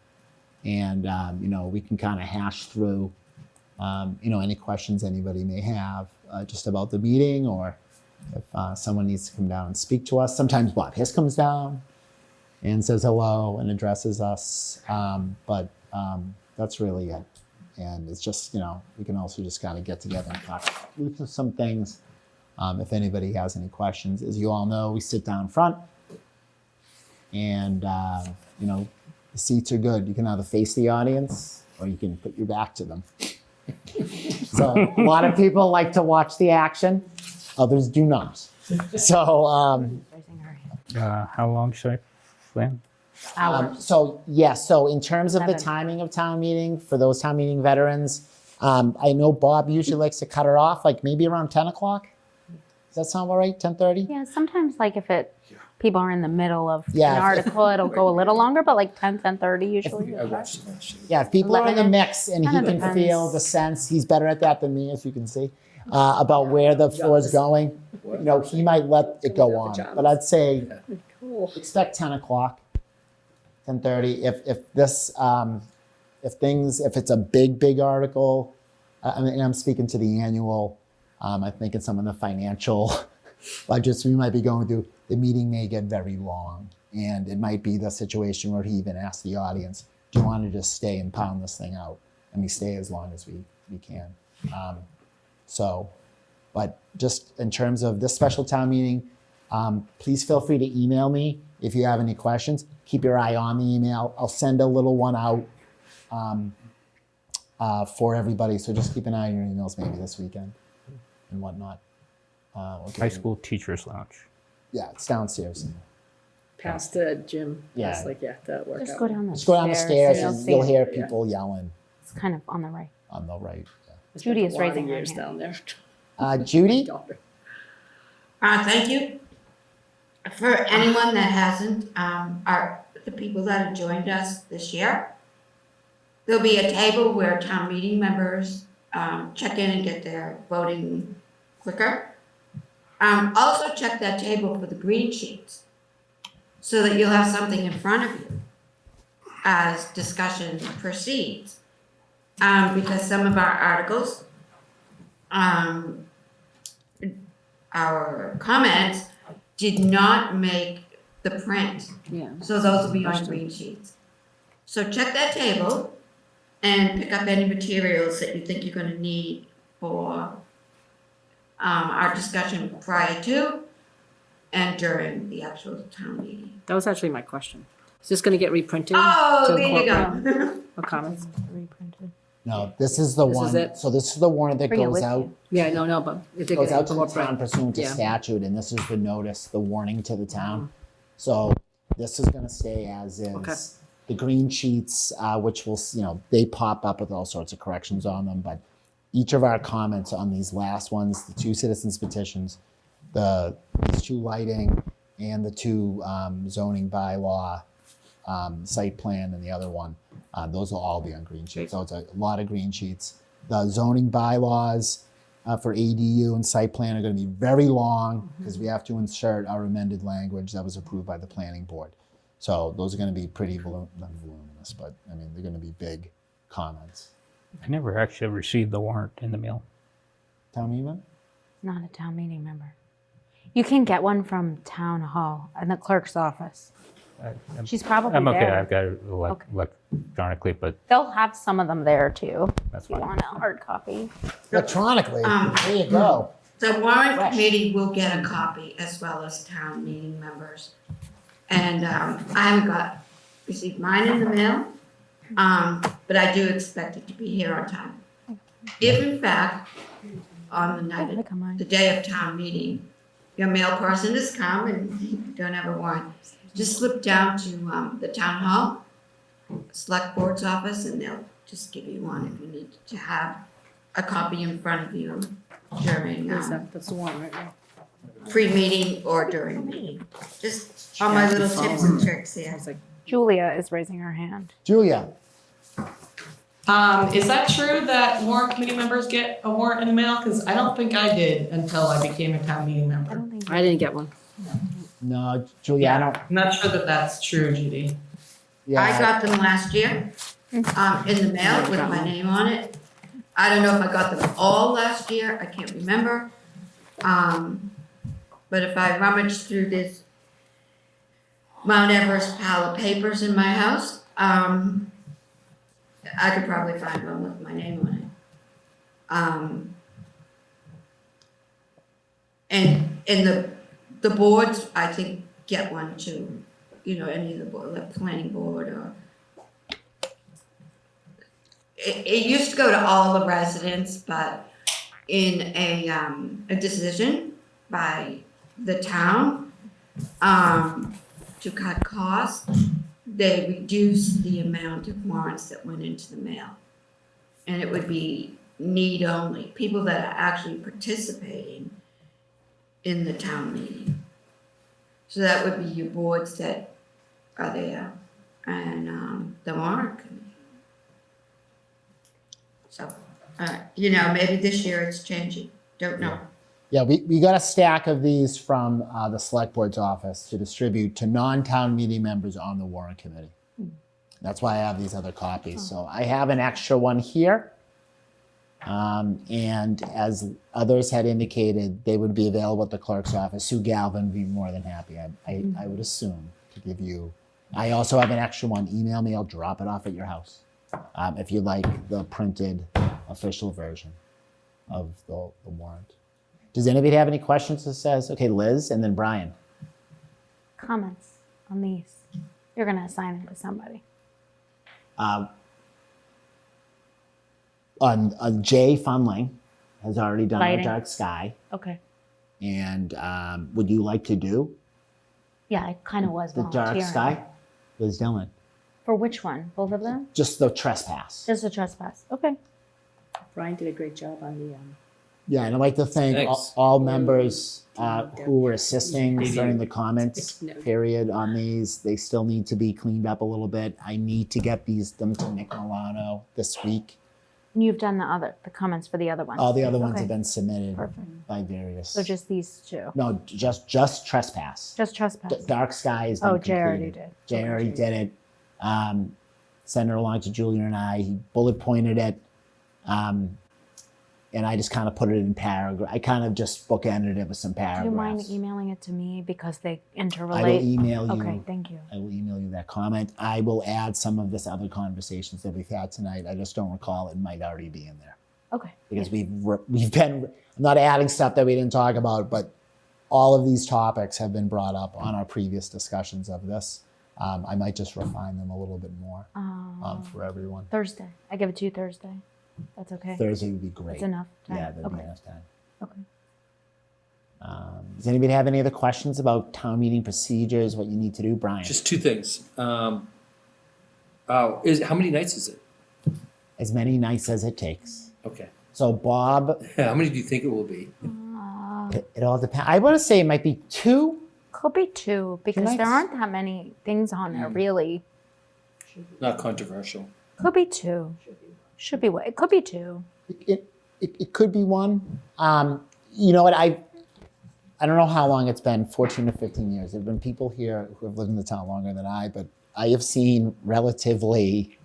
And, we can kind of hash through, any questions anybody may have just about the meeting, or if someone needs to come down and speak to us. Sometimes Bob Hiss comes down and says hello and addresses us. But that's really it. And it's just, we can also just kind of get together and talk through some things. If anybody has any questions, as you all know, we sit down front. And, the seats are good. You can either face the audience or you can put your back to them. So a lot of people like to watch the action. Others do not. So, How long should I plan? so in terms of the 7. timing of town meeting, for those town meeting veterans, I know Bob usually likes to cut it off, like maybe around 10 o'clock. Does that sound all right, 10:30? Yeah, sometimes like if people are in the middle of Yeah, an if- article, it'll go a little longer, but like 10:30 usually. I watched the match. Yeah, if people are in the 11. mix and he Kinda can depends. feel the sense, he's better at that than me, as you can see, about where the floor is going, he might let it go on. But I'd say Cool. expect 10 o'clock, 10:30. If this, if it's a big article, I'm speaking to the annual, I think it's some of the financial budgets we might be going through, the meeting may get very long. And it might be the situation where he even asks the audience, do you want to just stay and pound this thing out? And we stay as long as we can. But just in terms of this special town meeting, please feel free to email me if you have any questions. Keep your eye on the email. I'll send a little one out for everybody. So just keep an eye on your emails maybe this weekend and whatnot. High school teachers lounge. Yeah, it's downstairs. Past the gym. Yeah. That's like, the workout. Just go down the Just go down the stairs you'll and see you'll it. hear people yelling It's kind of on the right. on the right. It's Judy been is a lot of raising her years hand. down there. Judy? Daughter. Thank you. For anyone that hasn't, the people that have joined us this year, there'll be a table where town meeting members check in and get their voting quicker. Also check that table for the green sheets so that you'll have something in front of you as discussion proceeds. Because some of our articles, our comments did not make the print. Yeah. So those will be on green sheets. So check that table and pick up any materials that you think you're gonna need for our discussion prior to and during the actual town meeting. That was actually my question. Is this gonna get reprinted? Oh, to there you incorporate go. Or comments? Reprinted. No, this is the This is one. it? So this is the warrant that Bring it goes with out. you. Yeah, no, but if they Goes get out to the incorporate. town pursuant to Yeah. statute, and this is the notice, the warning to the town. So this is gonna stay as is. Okay. The green sheets, which will, they pop up with all sorts of corrections on them, but each of our comments on these last ones, the 2 citizens petitions, these 2 lighting, and the 2 zoning bylaw, site plan, and the other one, those will all be on green sheets. So it's a lot of green sheets. The zoning bylaws for ADU and site plan are going to be very long because we have to insert our amended language that was approved by the planning board. So those are going to be pretty not voluminous, but they're going to be big comments. I never actually received the warrant in the mail. Tell me, man. Not a town meeting member. You can get one from town hall in the clerk's office. She's probably I'm okay. there. I've got it Okay. electronically, but They'll have some of them there too. that's If you fine. want a hard copy. Electronically, Um, there you go. The warrant Fresh. committee will get a copy as well as town meeting members. And I haven't received mine in the mail, but I do expect it to be here on time. If in fact, on the night, Look at mine. the day of town meeting, your mail person has come and you don't have a warrant, just slip down to the town hall, select board's office, and they'll just give you one if you need to have a copy in front of you during That's the one, right? Yeah. pre-meeting or during meeting. Just all my little tips and tricks I here. was like, Julia is raising her hand. Julia, Is that true that warrant committee members get a warrant in the mail? Because I don't think I did until I became a town meeting I member. don't think. I didn't get one. no, Julia, I don't. I'm not sure that that's true, Judy. Yeah, I got them last year, in the mail with my name on it. I don't know if I got them all last year, I can't remember. But if I rummage through this Mount Everest pile of papers in my house, I could probably find one with my name on it. And the boards, I think, get one too, any of the board, the planning board or. It used to go to all the residents, but in a decision by the town, to cut costs, they reduced the amount of warrants that went into the mail. And it would be need only, people that are actually participating in the town meeting. So that would be your boards that are there and the warrant committee. So, maybe this year it's changing, don't know. yeah, we got a stack of these from the select board's office to distribute to non-town meeting members on the warrant committee. That's why I have these other copies. So I have an extra one here. And as others had indicated, they would be available at the clerk's office. Sue Galvin would be more than happy, I would assume, to give you. I also have an extra one. Email me, I'll drop it off at your house. If you like the printed official version of the warrant. Does anybody have any questions that says, okay, Liz and then Brian? Comments on these? You're gonna assign it to somebody. On Jay Funling has already done our Lighting. dark sky. Okay. And would you like to do Yeah, I kind of was the volunteering. dark sky? Liz Dillon. For which one? Both of them? Just the trespass. Just a trespass. Okay. Brian did a great job on the, Yeah, and I'd like to thank Thanks. all members who were assisting during the comments No. period on these. They still need to be cleaned up a little bit. I need to get them to Nick Milano this week. And you've done the comments for the other ones. All the other ones Okay. have been submitted Perfect. by various. So just these two. No, just trespass. Just trespass. Dark sky has been Oh, Jay already completed. did. Jay already did it. Sent it along to Julia and I. He bullet pointed it. And I just kind of put it in paragraph. I kind of just bookended it with some Do you mind paragraphs. emailing it to me because they interrelate? I will email you. Okay, thank you. I will email you that comment. I will add some of this other conversations that we've had tonight. I just don't recall it might already be in there Okay. because we've been. I'm not adding stuff that we didn't talk about, but all of these topics have been brought up on our previous discussions of this. I might just refine them a little bit more for everyone. Thursday. I give it to you Thursday. That's okay. Thursday would be great. It's enough time. Yeah, that'd Okay. be enough time. Okay. Does anybody have any other questions about town meeting procedures, what you need to do, Brian? Just two things. How many nights is it? As many nights as it takes. Okay. So Bob, How many do you think it will be? it all depends. I want to say it might be 2. Could be 2 because nights. there aren't that many things on there really. Not controversial. Could be 2. Should be. It could be 2. It could be 1. You know what? I don't know how long it's been, 14 or 15 years. There have been people here who have lived in the town longer than I, but I have seen relatively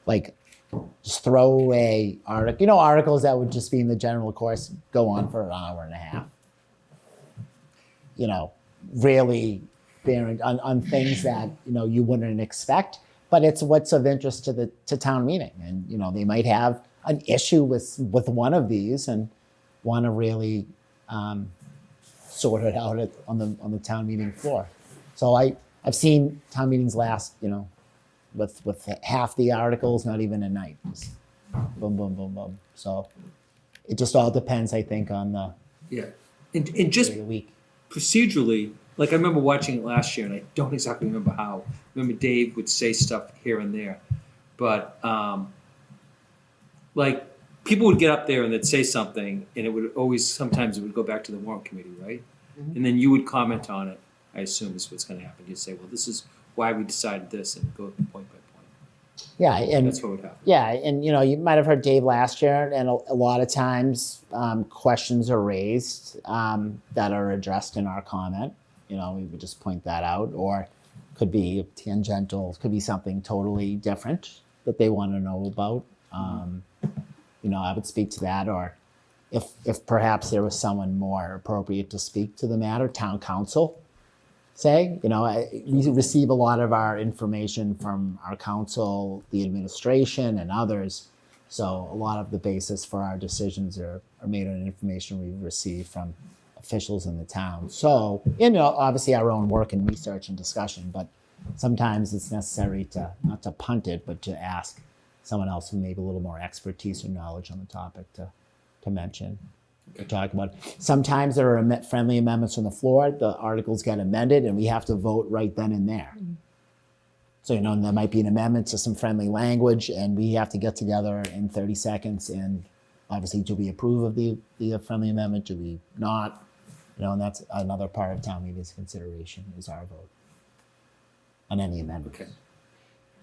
like just throwaway articles that would just be in the general course go on for an hour and a half. Really on things that, you wouldn't expect, but it's what's of interest to town meeting. And, they might have an issue with one of these and want to really sort it out on the town meeting floor. So I've seen town meetings last, with half the articles, not even a night. Just boom, boom, boom, boom. So it just all depends, I think, on the Yeah. And just week. procedurally, like I remember watching it last year, and I don't exactly remember how. I remember Dave would say stuff here and there, but like people would get up there and they'd say something, and it would sometimes it would go back to the warrant committee, right? Mm-hmm. And then you would comment on it. I assume is what's going to happen. You'd say, well, this is why we decided this, and go point by point. Yeah, and That's what would happen. yeah, and you might have heard Dave last year, and a lot of times questions are raised that are addressed in our comment. We would just point that out, or could be tangential, could be something totally different that they want to know about. I would speak to that, or if perhaps there was someone more appropriate to speak to the matter, town council. We receive a lot of our information from our council, the administration, and others. So a lot of the basis for our decisions are made on information we receive from officials in the town. So, obviously our own work and research and discussion, but sometimes it's necessary to, not to punt it, but to ask someone else who may be a little more expertise or knowledge on the topic to mention. To talk about. Sometimes there are friendly amendments on the floor. The articles get amended, and we have to vote right then and there. So there might be an amendment to some friendly language, and we have to get together in 30 seconds. And obviously, do we approve of the friendly amendment? Do we not? And that's another part of town meeting's consideration is our vote on any amendment. Okay.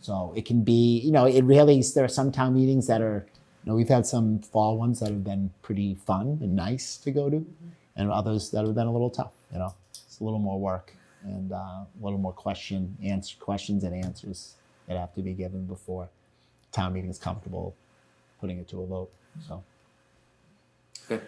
So it can be, it really. There are some town meetings that are. We've had some fall ones that have been pretty fun and nice to go to, and others that have been a little tough. It's a little more work and a little more questions and answers that have to be given before town meeting is comfortable putting it to a vote. So Okay.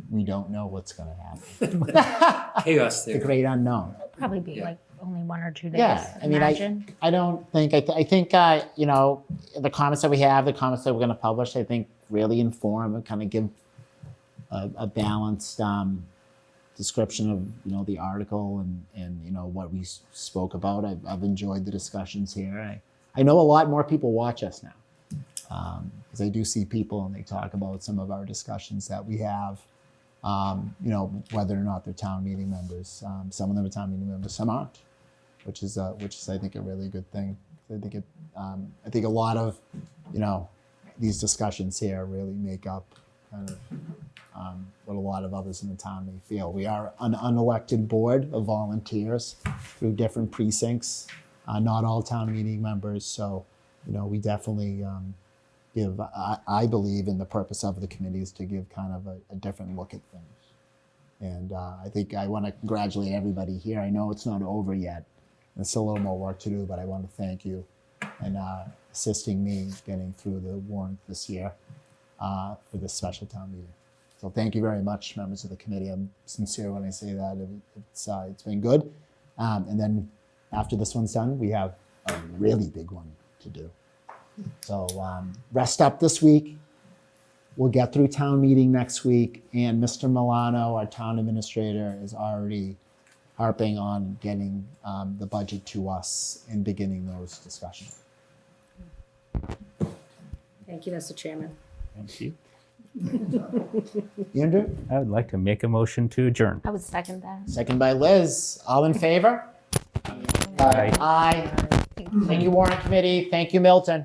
we don't know what's going to happen. Chaos The there. great unknown. Probably be Yeah. like only 1 or 2 days. Yeah, I mean, imagine. I don't think, I think, the comments that we have, the comments that we're going to publish, I think really inform and kind of give a balanced description of, the article and what we spoke about. I've enjoyed the discussions here. I know a lot more people watch us now because I do see people and they talk about some of our discussions that we have. Whether or not they're town meeting members. Some of them are town meeting members, some aren't, which is I think a really good thing. I think a lot of these discussions here really make up kind of what a lot of others in the town may feel. We are an unelected board of volunteers through different precincts, not all town meeting members. So we definitely. I believe in the purpose of the committee is to give kind of a different look at things. And I think I want to congratulate everybody here. I know it's not over yet. There's still a little more work to do, but I want to thank you and assisting me getting through the warrant this year for this special town meeting. So thank you very much, members of the committee. I'm sincere when I say that. It's been good. And then after this one's done, we have a really big one to do. So rest up this week. We'll get through town meeting next week. And Mr. Milano, our town administrator, is already harping on getting the budget to us and beginning those discussions. Thank you, Mr. Chairman. Thank you. Andrew? I would like to make a motion to adjourn. I would second that. Second by Liz. All in favor? Aye. Aye. Thank you, Warrant Committee. Thank you, Milton.